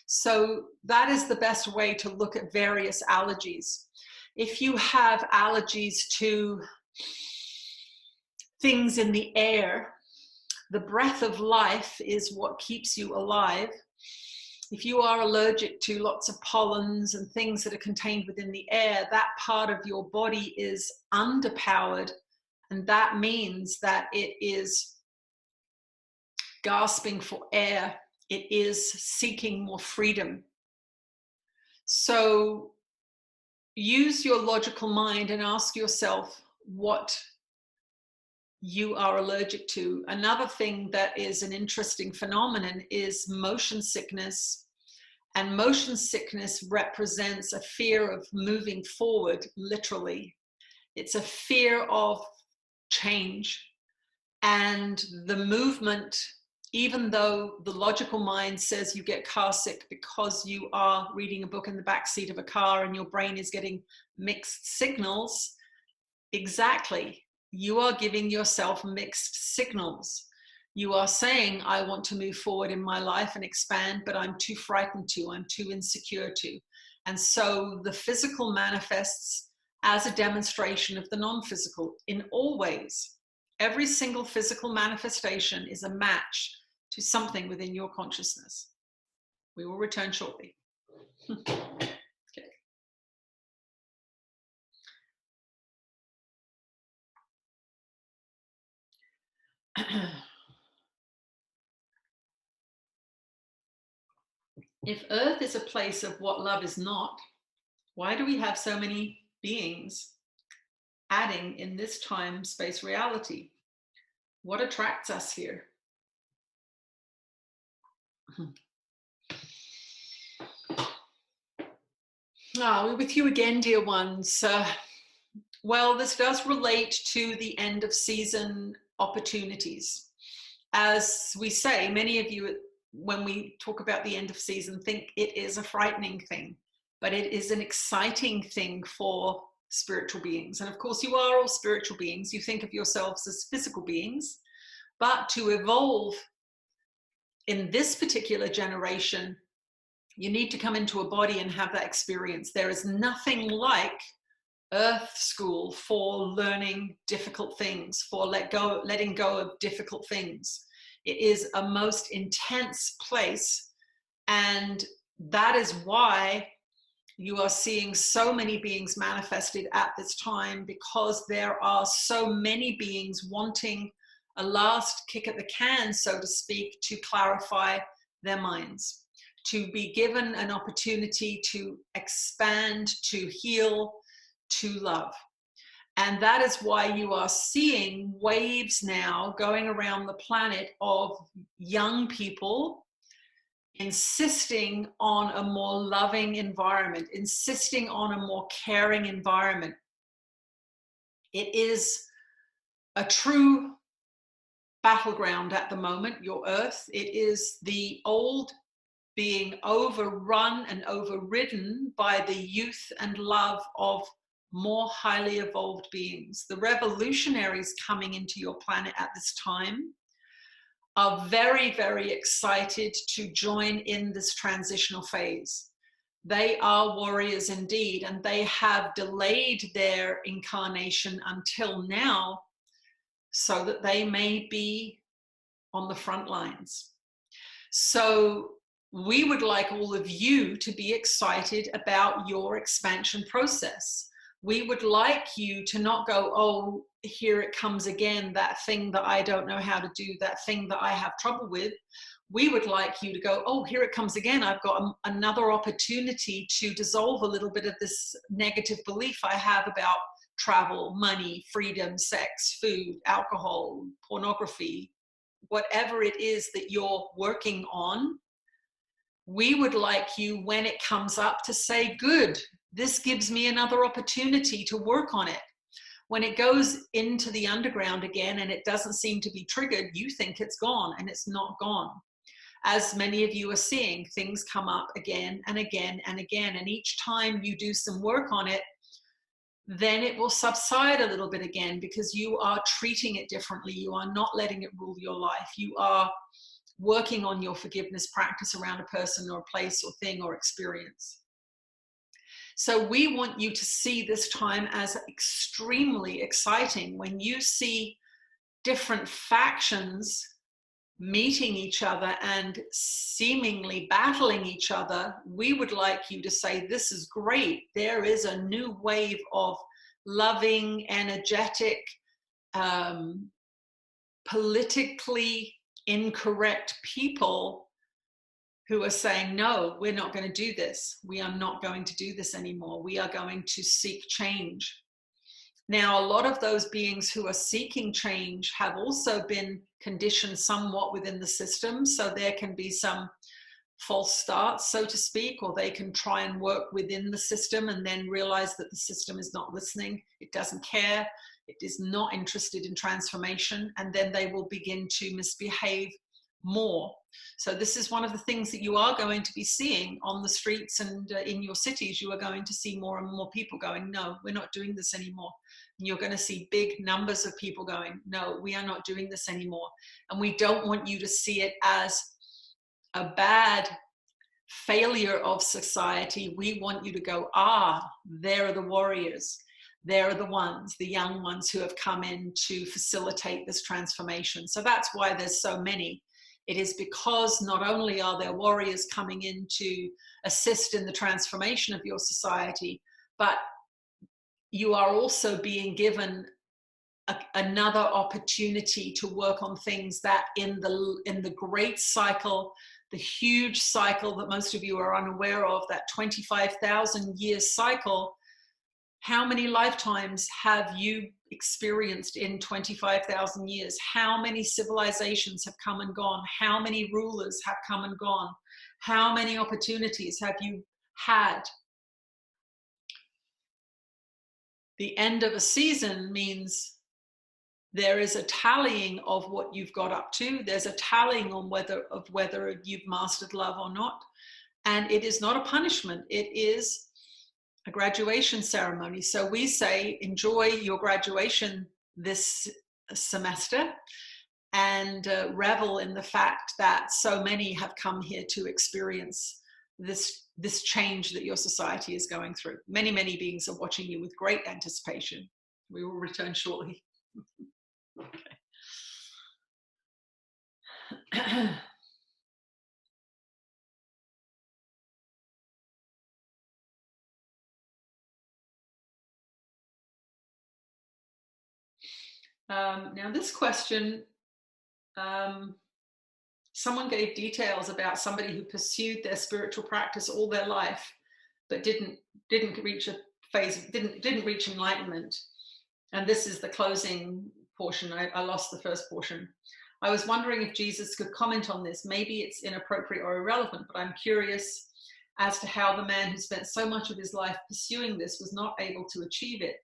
So that is the best way to look at various allergies. If you have allergies to things in the air, the breath of life is what keeps you alive. If you are allergic to lots of pollens and things that are contained within the air, that part of your body is underpowered, and that means that it is gasping for air. It is seeking more freedom. So use your logical mind and ask yourself what you are allergic to. Another thing that is an interesting phenomenon is motion sickness. And motion sickness represents a fear of moving forward, literally. It's a fear of change. And the movement, even though the logical mind says you get car sick because you are reading a book in the back seat of a car and your brain is getting mixed signals, exactly. You are giving yourself mixed signals. You are saying, I want to move forward in my life and expand, but I'm too frightened to, I'm too insecure to. And so the physical manifests as a demonstration of the non-physical in all ways. Every single physical manifestation is a match to something within your consciousness. We will return shortly. Okay. If Earth is a place of what love is not, why do we have so many beings adding in this time-space reality? What attracts us here? We're with you again, dear ones. Well, this does relate to the end of season opportunities. As we say, many of you, when we talk about the end of season, think it is a frightening thing, but it is an exciting thing for spiritual beings. And of course, you are all spiritual beings. You think of yourselves as physical beings, but to evolve in this particular generation, you need to come into a body and have that experience. There is nothing like Earth School for learning difficult things, for letting go of difficult things. It is a most intense place, and that is why you are seeing so many beings manifested at this time, because there are so many beings wanting a last kick at the can, so to speak, to clarify their minds, to be given an opportunity to expand, to heal, to love. And that is why you are seeing waves now going around the planet of young people insisting on a more loving environment, insisting on a more caring environment. It is a true battleground at the moment, your Earth. It is the old being overrun and overridden by the youth and love of more highly evolved beings. The revolutionaries coming into your planet at this time are very, very excited to join in this transitional phase. They are warriors indeed, and they have delayed their incarnation until now so that they may be on the front lines. So we would like all of you to be excited about your expansion process. We would like you to not go, oh, here it comes again, that thing that I don't know how to do, that thing that I have trouble with. We would like you to go, oh, here it comes again. I've got another opportunity to dissolve a little bit of this negative belief I have about travel, money, freedom, sex, food, alcohol, pornography, whatever it is that you're working on. we would like you, when it comes up, to say, good, this gives me another opportunity to work on it. When it goes into the underground again and it doesn't seem to be triggered, you think it's gone, and it's not gone. As many of you are seeing, things come up again and again and again, and each time you do some work on it, then it will subside a little bit again, because you are treating it differently. You are not letting it rule your life. You are working on your forgiveness practice around a person or a place or thing or experience. So we want you to see this time as extremely exciting. When you see different factions meeting each other and seemingly battling each other, we would like you to say, this is great. There is a new wave of loving, energetic, politically incorrect people who are saying, no, we're not going to do this. We are not going to do this anymore. We are going to seek change. Now, a lot of those beings who are seeking change have also been conditioned somewhat within the system. So there can be some false starts, so to speak, or they can try and work within the system and then realize that the system is not listening. It doesn't care. It is not interested in transformation. And then they will begin to misbehave more. So this is one of the things that you are going to be seeing on the streets and in your cities. You are going to see more and more people going, no, we're not doing this anymore. And you're going to see big numbers of people going, no, we are not doing this anymore. And we don't want you to see it as a bad failure of society. We want you to go, there are the warriors. They're the ones, the young ones who have come in to facilitate this transformation. So that's why there's so many. It is because not only are there warriors coming in to assist in the transformation of your society, but you are also being given another opportunity to work on things that in the great cycle, the huge cycle that most of you are unaware of, that 25,000 year cycle. How many lifetimes have you experienced in 25,000 years? How many civilizations have come and gone? How many rulers have come and gone? How many opportunities have you had? The end of a season means there is a tallying of what you've got up to. There's a tallying on whether you've mastered love or not. And it is not a punishment. It is a graduation ceremony. So we say, enjoy your graduation this semester, and revel in the fact that so many have come here to experience this change that your society is going through. Many, many beings are watching you with great anticipation. We will return shortly. Okay. Now this question, someone gave details about somebody who pursued their spiritual practice all their life, but didn't reach a phase, didn't reach enlightenment. And this is the closing portion. I lost the first portion. I was wondering if Jesus could comment on this. Maybe it's inappropriate or irrelevant, but I'm curious as to how the man who spent so much of his life pursuing this was not able to achieve it.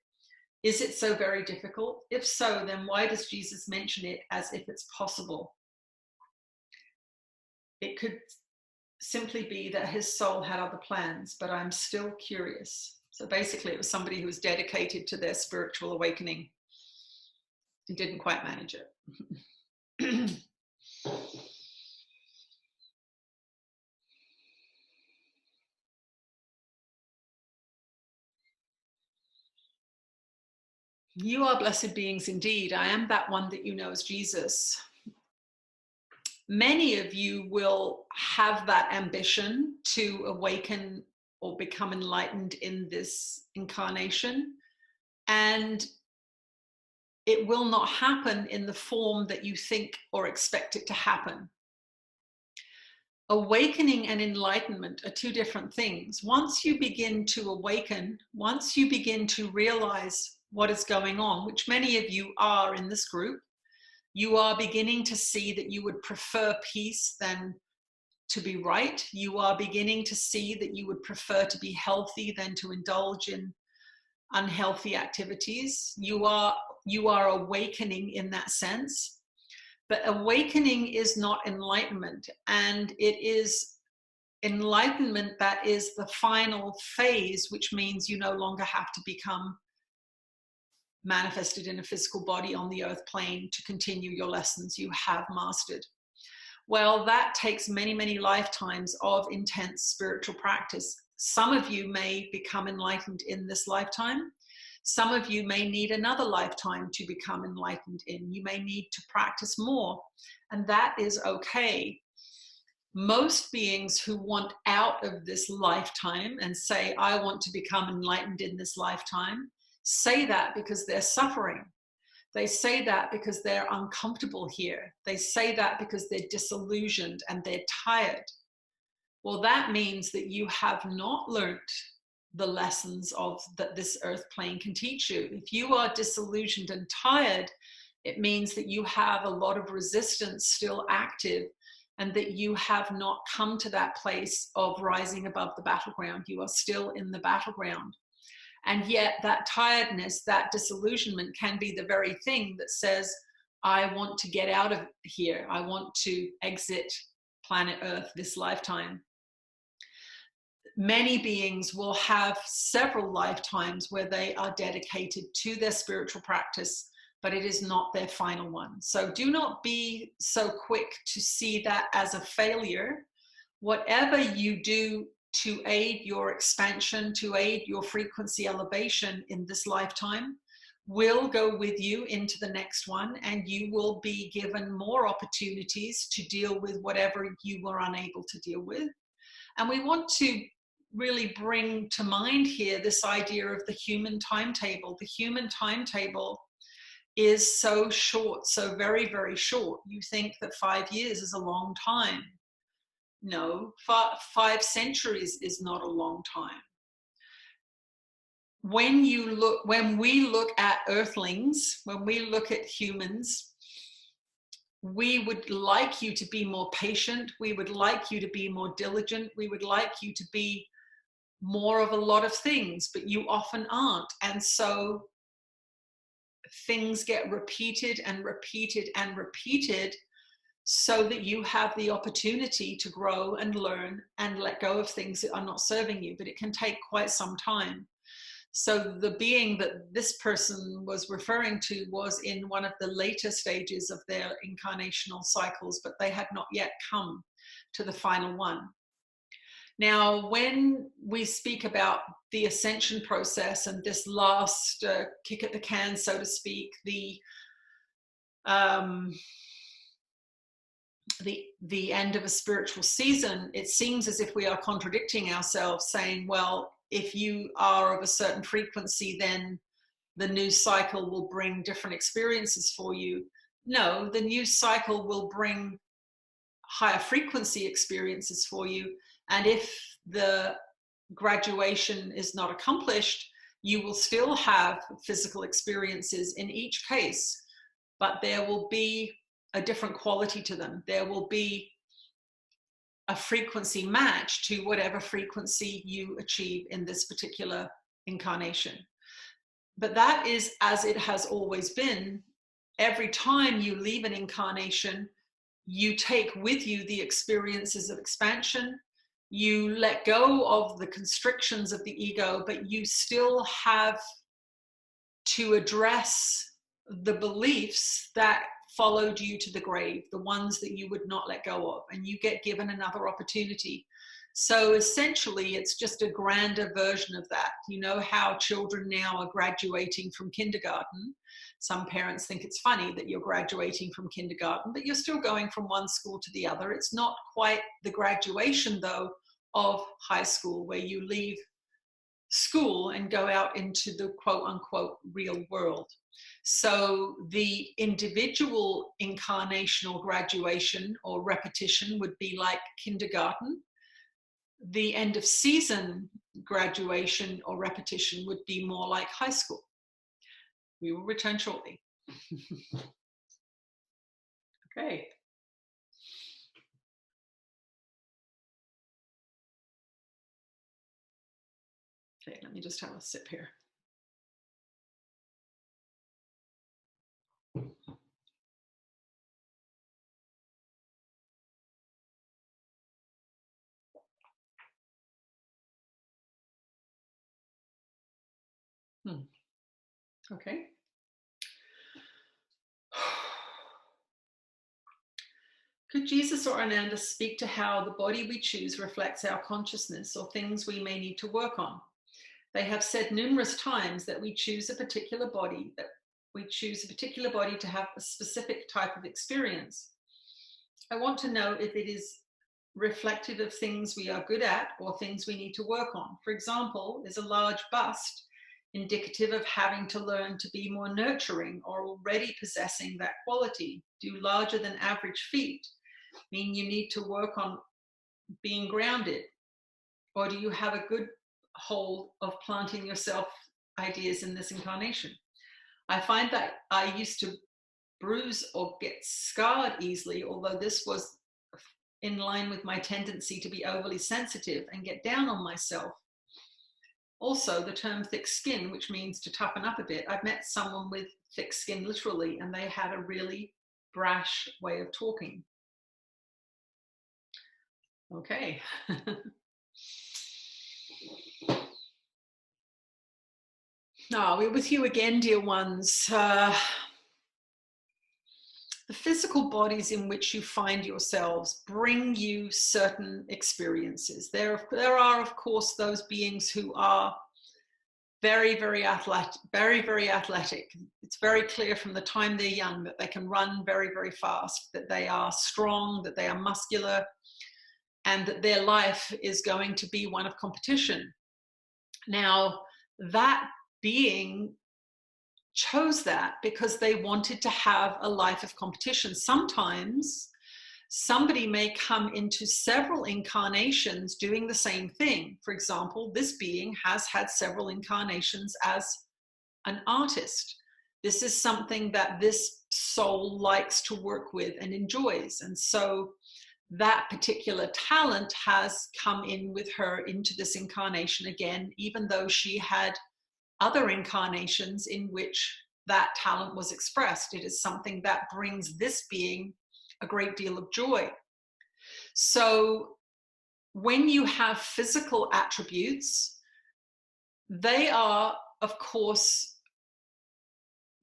Is it so very difficult? If so, then why does Jesus mention it as if it's possible? It could simply be that his soul had other plans, but I'm still curious. So basically, it was somebody who was dedicated to their spiritual awakening and didn't quite manage it. You are blessed beings indeed. I am that one that you know as Jesus. Many of you will have that ambition to awaken or become enlightened in this incarnation, and it will not happen in the form that you think or expect it to happen. Awakening and enlightenment are two different things. Once you begin to awaken, once you begin to realize what is going on, which many of you are in this group, you are beginning to see that you would prefer peace than to be right. You are beginning to see that you would prefer to be healthy than to indulge in unhealthy activities. You are awakening in that sense. But awakening is not enlightenment, and it is enlightenment that is the final phase, which means you no longer have to become manifested in a physical body on the earth plane to continue your lessons you have mastered. Well, that takes many, many lifetimes of intense spiritual practice. Some of you may become enlightened in this lifetime. Some of you may need another lifetime to become enlightened in. You may need to practice more, and that is okay. Most beings who want out of this lifetime and say, I want to become enlightened in this lifetime, say that because they're suffering. They say that because they're uncomfortable here. They say that because they're disillusioned and they're tired. Well, that means that you have not learnt the lessons of that this earth plane can teach you. If you are disillusioned and tired, it means that you have a lot of resistance still active, and that you have not come to that place of rising above the battleground. You are still in the battleground. And yet that tiredness, that disillusionment can be the very thing that says, I want to get out of here. I want to exit planet Earth this lifetime. Many beings will have several lifetimes where they are dedicated to their spiritual practice, but it is not their final one. So do not be so quick to see that as a failure. Whatever you do to aid your expansion, to aid your frequency elevation in this lifetime, will go with you into the next one, and you will be given more opportunities to deal with whatever you were unable to deal with. And we want to really bring to mind here this idea of the human timetable. The human timetable is so short, so very, very short. You think that 5 years is a long time. No, 5 centuries is not a long time. When we look at earthlings, when we look at humans, we would like you to be more patient. We would like you to be more diligent. We would like you to be more of a lot of things, but you often aren't. And so things get repeated and repeated and repeated, so that you have the opportunity to grow and learn and let go of things that are not serving you. But it can take quite some time. So the being that this person was referring to was in one of the later stages of their incarnational cycles, but they had not yet come to the final one. Now, when we speak about the ascension process and this last kick at the can, so to speak, the end of a spiritual season, it seems as if we are contradicting ourselves, saying, well, if you are of a certain frequency, then the new cycle will bring different experiences for you. No, the new cycle will bring higher frequency experiences for you. And if the graduation is not accomplished, you will still have physical experiences in each case, but there will be a different quality to them. There will be a frequency match to whatever frequency you achieve in this particular incarnation. But that is as it has always been. Every time you leave an incarnation, you take with you the experiences of expansion. You let go of the constrictions of the ego, but you still have to address the beliefs that followed you to the grave, the ones that you would not let go of, and you get given another opportunity. So essentially, it's just a grander version of that. You know how children now are graduating from kindergarten. Some parents think it's funny that you're graduating from kindergarten, but you're still going from one school to the other. It's not quite the graduation, though, of high school, where you leave school and go out into the quote unquote real world. So the individual incarnational graduation or repetition would be like kindergarten. The end of season graduation or repetition would be more like high school. We will return shortly. Okay. Okay, let me just have a sip here. Okay. Could Jesus or Ananda speak to how the body we choose reflects our consciousness or things we may need to work on? They have said numerous times that we choose a particular body, to have a specific type of experience. I want to know if it is reflective of things we are good at or things we need to work on. For example, is a large bust indicative of having to learn to be more nurturing or already possessing that quality? Do larger than average feet mean you need to work on being grounded? Or do you have a good hold of planting yourself ideas in this incarnation? I find that I used to bruise or get scarred easily, although this was in line with my tendency to be overly sensitive and get down on myself. Also, the term thick skin, which means to toughen up a bit. I've met someone with thick skin literally, and they had a really brash way of talking. Okay. No, we're with you again, dear ones. The physical bodies in which you find yourselves bring you certain experiences. There are, of course, those beings who are very, very athletic. It's very clear from the time they're young that they can run very, very fast, that they are strong, that they are muscular, and that their life is going to be one of competition. Now, that being chose that because they wanted to have a life of competition. Sometimes somebody may come into several incarnations doing the same thing. For example, this being has had several incarnations as an artist. This is something that this soul likes to work with and enjoys. And so that particular talent has come in with her into this incarnation again, even though she had other incarnations in which that talent was expressed. It is something that brings this being a great deal of joy. So when you have physical attributes, they are, of course,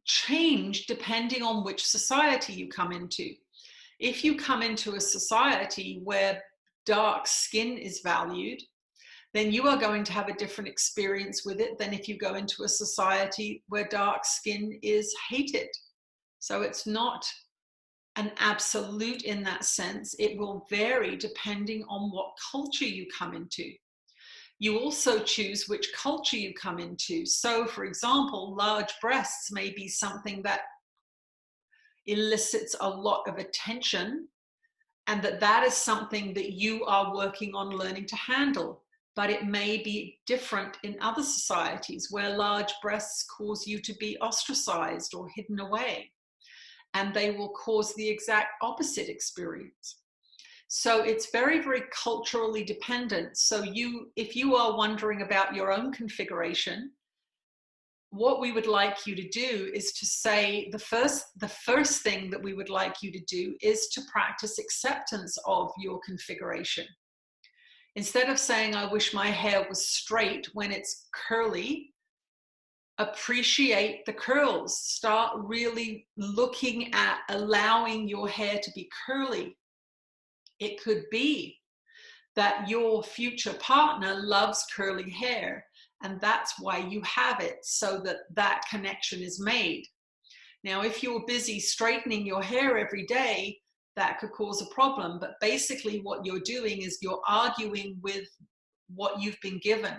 changed depending on which society you come into. If you come into a society where dark skin is valued, then you are going to have a different experience with it than if you go into a society where dark skin is hated. So it's not an absolute in that sense. It will vary depending on what culture you come into. You also choose which culture you come into. So, for example, large breasts may be something that elicits a lot of attention, and that is something that you are working on learning to handle. But it may be different in other societies where large breasts cause you to be ostracized or hidden away, and they will cause the exact opposite experience. So it's very, very culturally dependent. So if you are wondering about your own configuration, what we would like you to do is to say the first thing that we would like you to do is to practice acceptance of your configuration. Instead of saying, I wish my hair was straight when it's curly, appreciate the curls. Start really looking at allowing your hair to be curly. It could be that your future partner loves curly hair, and that's why you have it, so that that connection is made. Now, if you're busy straightening your hair every day, that could cause a problem. But basically what you're doing is you're arguing with what you've been given.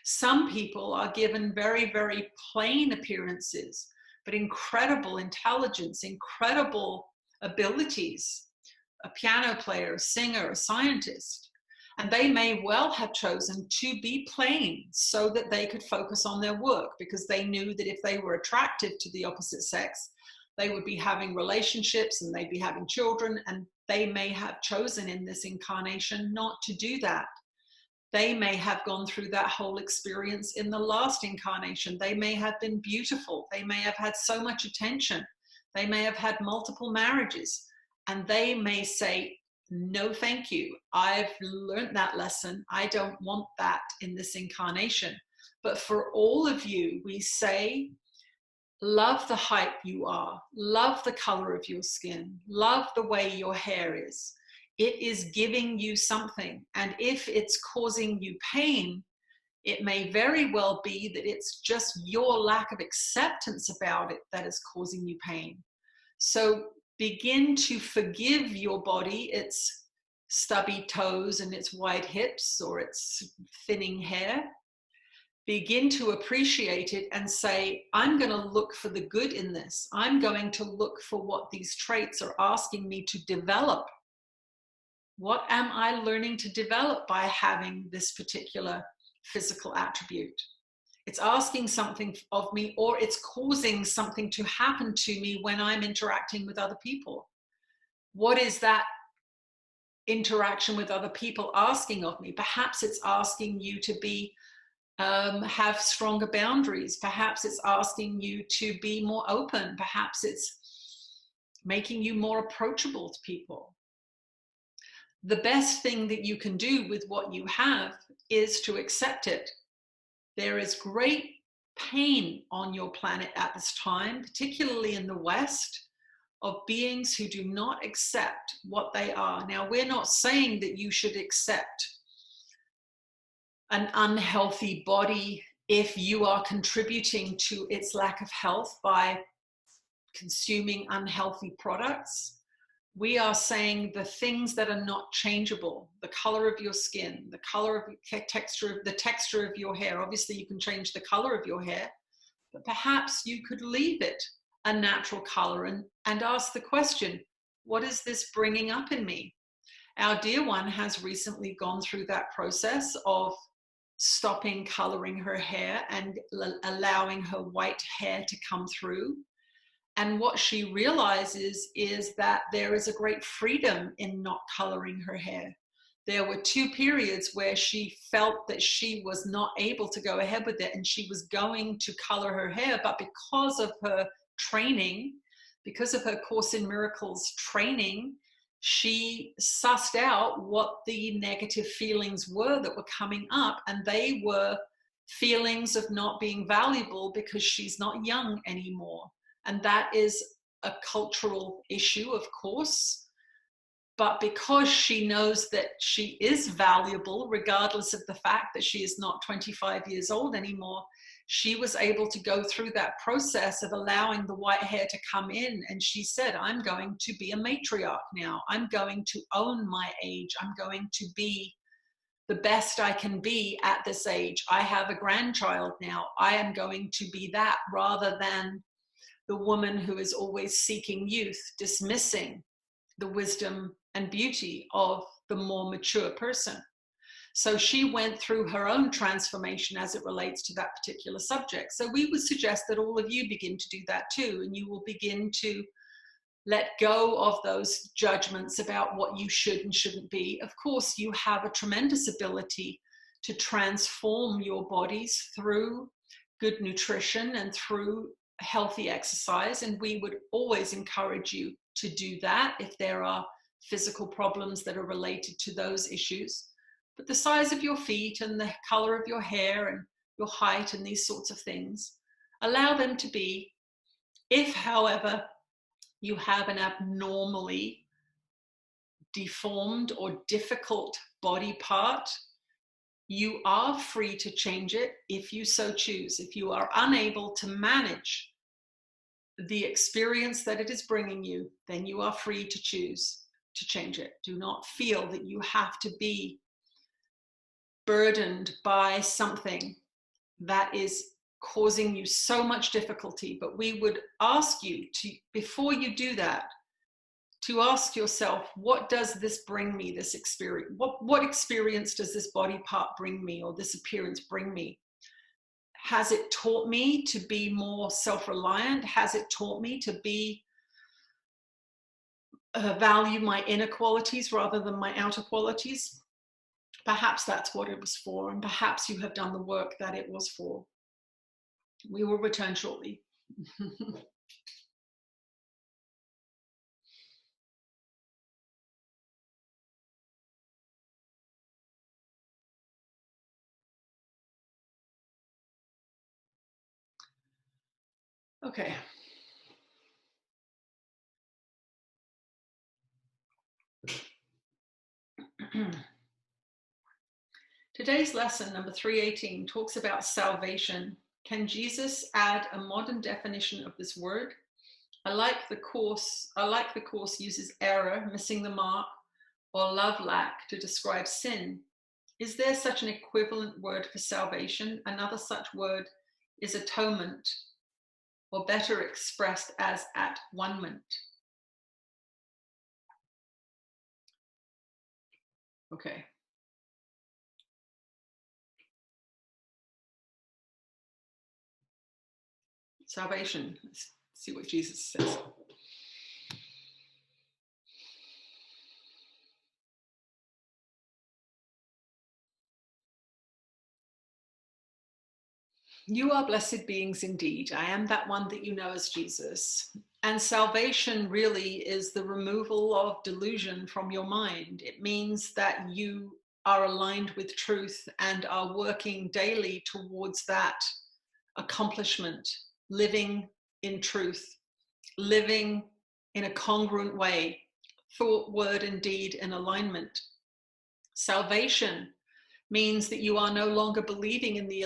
Some people are given very, very plain appearances, but incredible intelligence, incredible abilities. A piano player, a singer, a scientist. And they may well have chosen to be plain so that they could focus on their work, because they knew that if they were attractive to the opposite sex, they would be having relationships and they'd be having children, and they may have chosen in this incarnation not to do that. They may have gone through that whole experience in the last incarnation. They may have been beautiful. They may have had so much attention. They may have had multiple marriages. And they may say, no, thank you. I've learned that lesson. I don't want that in this incarnation. But for all of you, we say, love the height you are. Love the color of your skin. Love the way your hair is. It is giving you something. And if it's causing you pain, it may very well be that it's just your lack of acceptance about it that is causing you pain. So begin to forgive your body, its stubby toes and its wide hips or its thinning hair. Begin to appreciate it and say, I'm going to look for the good in this. I'm going to look for what these traits are asking me to develop. What am I learning to develop by having this particular physical attribute? It's asking something of me, or it's causing something to happen to me when I'm interacting with other people. What is that interaction with other people asking of me? Perhaps it's asking you to be have stronger boundaries. Perhaps it's asking you to be more open. Perhaps it's making you more approachable to people. The best thing that you can do with what you have is to accept it. There is great pain on your planet at this time, particularly in the West, of beings who do not accept what they are. Now, we're not saying that you should accept an unhealthy body if you are contributing to its lack of health by consuming unhealthy products. We are saying the things that are not changeable, the color of your skin, the color of the texture of your hair. Obviously, you can change the color of your hair, but perhaps you could leave it a natural color and ask the question, what is this bringing up in me? Our dear one has recently gone through that process of stopping coloring her hair and allowing her white hair to come through. And what she realizes is that there is a great freedom in not coloring her hair. There were 2 periods where she felt that she was not able to go ahead with it and she was going to color her hair, but because of her training, because of her Course in Miracles training, she sussed out what the negative feelings were that were coming up, and they were feelings of not being valuable because she's not young anymore. And that is a cultural issue, of course. But because she knows that she is valuable, regardless of the fact that she is not 25 years old anymore, she was able to go through that process of allowing the white hair to come in. And she said, I'm going to be a matriarch now. I'm going to own my age. I'm going to be the best I can be at this age. I have a grandchild now. I am going to be that, rather than the woman who is always seeking youth, dismissing the wisdom and beauty of the more mature person. So she went through her own transformation as it relates to that particular subject. So we would suggest that all of you begin to do that too, and you will begin to let go of those judgments about what you should and shouldn't be. Of course, you have a tremendous ability to transform your bodies through good nutrition and through healthy exercise, and we would always encourage you to do that if there are physical problems that are related to those issues. But the size of your feet and the color of your hair and your height and these sorts of things, allow them to be. If, however, you have an abnormally deformed or difficult body part, you are free to change it if you so choose. If you are unable to manage the experience that it is bringing you, then you are free to choose to change it. Do not feel that you have to be burdened by something that is causing you so much difficulty. But we would ask you to, before you do that, to ask yourself, what does this bring me, this experience? What experience does this body part bring me, or this appearance bring me? Has it taught me to be more self-reliant? Has it taught me to be value my inner qualities rather than my outer qualities? Perhaps that's what it was for, and perhaps you have done the work that it was for. We will return shortly. Okay. Today's lesson, number 318, talks about salvation. Can Jesus add a modern definition of this word? I like the course uses error, missing the mark, or love lack to describe sin. Is there such an equivalent word for salvation? Another such word is atonement, or better expressed as at-one-ment. Okay. Salvation. Let's see what Jesus says. You are blessed beings indeed. I am that one that you know as Jesus. And salvation really is the removal of delusion from your mind. It means that you are aligned with truth and are working daily towards that accomplishment, living in truth, living in a congruent way, thought, word, and deed in alignment. Salvation means that you are no longer believing in the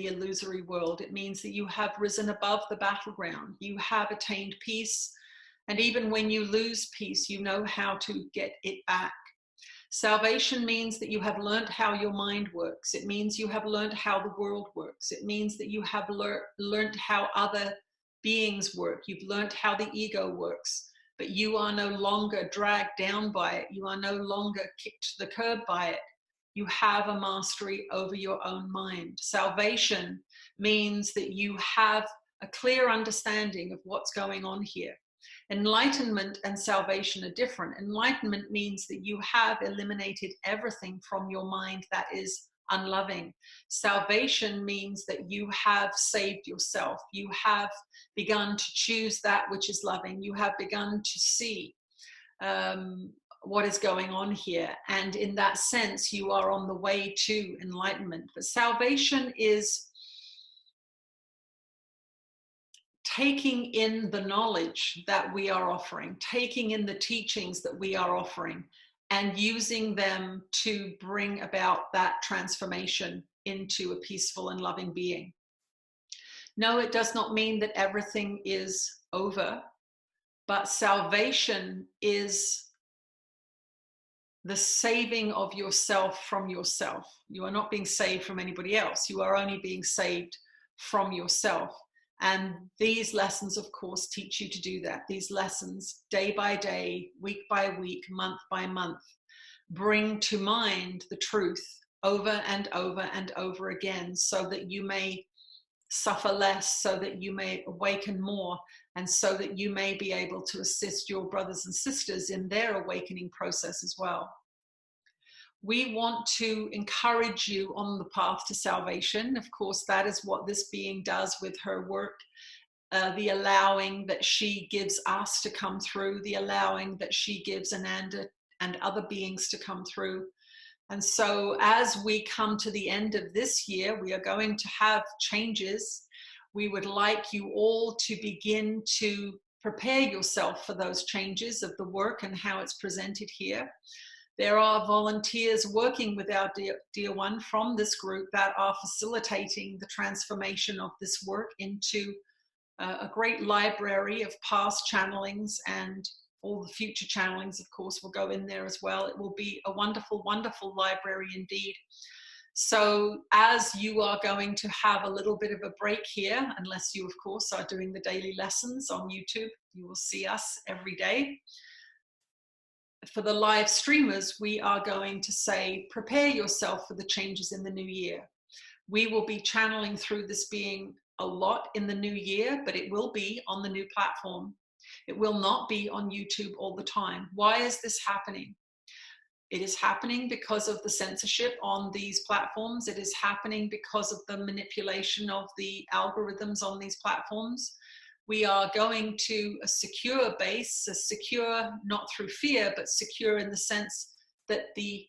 illusory world. It means that you have risen above the battleground. You have attained peace. And even when you lose peace, you know how to get it back. Salvation means that you have learned how your mind works. It means you have learned how the world works. It means that you have learned how other beings work. You've learned how the ego works, but you are no longer dragged down by it. You are no longer kicked to the curb by it. You have a mastery over your own mind. Salvation means that you have a clear understanding of what's going on here. Enlightenment and salvation are different. Enlightenment means that you have eliminated everything from your mind that is unloving. Salvation means that you have saved yourself. You have begun to choose that which is loving. You have begun to see what is going on here. And in that sense, you are on the way to enlightenment. But salvation is taking in the knowledge that we are offering, taking in the teachings that we are offering, and using them to bring about that transformation into a peaceful and loving being. No, it does not mean that everything is over, but salvation is the saving of yourself from yourself. You are not being saved from anybody else. You are only being saved from yourself. And these lessons, of course, teach you to do that. These lessons, day by day, week by week, month by month, bring to mind the truth over and over and over again, so that you may suffer less, so that you may awaken more, and so that you may be able to assist your brothers and sisters in their awakening process as well. We want to encourage you on the path to salvation. Of course, that is what this being does with her work. The allowing that she gives us to come through, the allowing that she gives Ananda and other beings to come through. And so as we come to the end of this year, we are going to have changes. We would like you all to begin to prepare yourself for those changes of the work and how it's presented here. There are volunteers working with our dear one from this group that are facilitating the transformation of this work into a great library of past channelings, and all the future channelings, of course, will go in there as well. It will be a wonderful, wonderful library indeed. So as you are going to have a little bit of a break here, unless you, of course, are doing the daily lessons on YouTube, you will see us every day. For the live streamers, we are going to say, prepare yourself for the changes in the new year. We will be channeling through this being a lot in the new year, but it will be on the new platform. It will not be on YouTube all the time. Why is this happening? It is happening because of the censorship on these platforms. It is happening because of the manipulation of the algorithms on these platforms. We are going to a secure base, a secure not through fear, but secure in the sense that the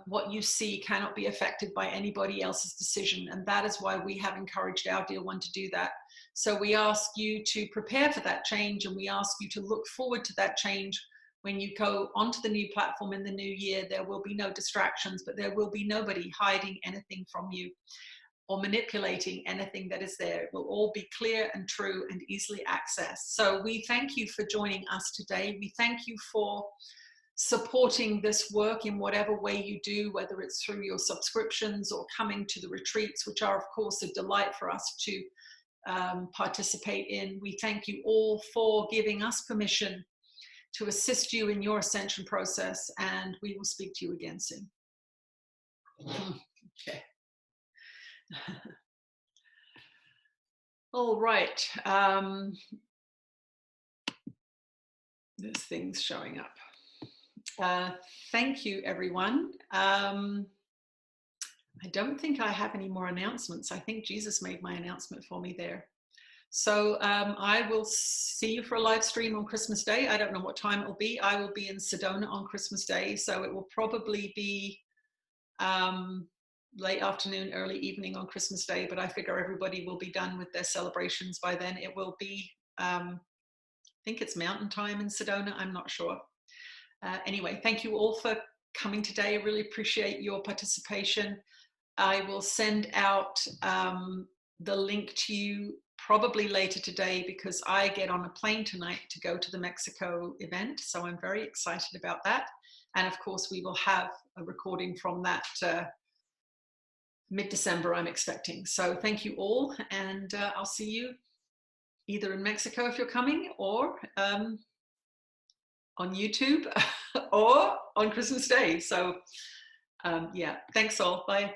what you see cannot be affected by anybody else's decision. And that is why we have encouraged our dear one to do that. So we ask you to prepare for that change, and we ask you to look forward to that change. When you go onto the new platform in the new year, there will be no distractions, but there will be nobody hiding anything from you or manipulating anything that is there. It will all be clear and true and easily accessed. So we thank you for joining us today. We thank you for supporting this work in whatever way you do, whether it's through your subscriptions or coming to the retreats, which are of course a delight for us to participate in. We thank you all for giving us permission to assist you in your ascension process, and we will speak to you again soon. Okay. All right. There's things showing up. Thank you, everyone. I don't think I have any more announcements. I think Jesus made my announcement for me there. So I will see you for a live stream on Christmas Day. I don't know what time it will be. I will be in Sedona on Christmas Day, so it will probably be late afternoon, early evening on Christmas Day, but I figure everybody will be done with their celebrations by then. It will be, I think it's mountain time in Sedona, I'm not sure. Anyway, thank you all for coming today. I really appreciate your participation. I will send out the link to you probably later today, because I get on a plane tonight to go to the Mexico event. So I'm very excited about that. And of course, we will have a recording from that mid-December, I'm expecting. So thank you all. And I'll see you either in Mexico if you're coming, or on YouTube or on Christmas Day. So yeah, thanks all. Bye.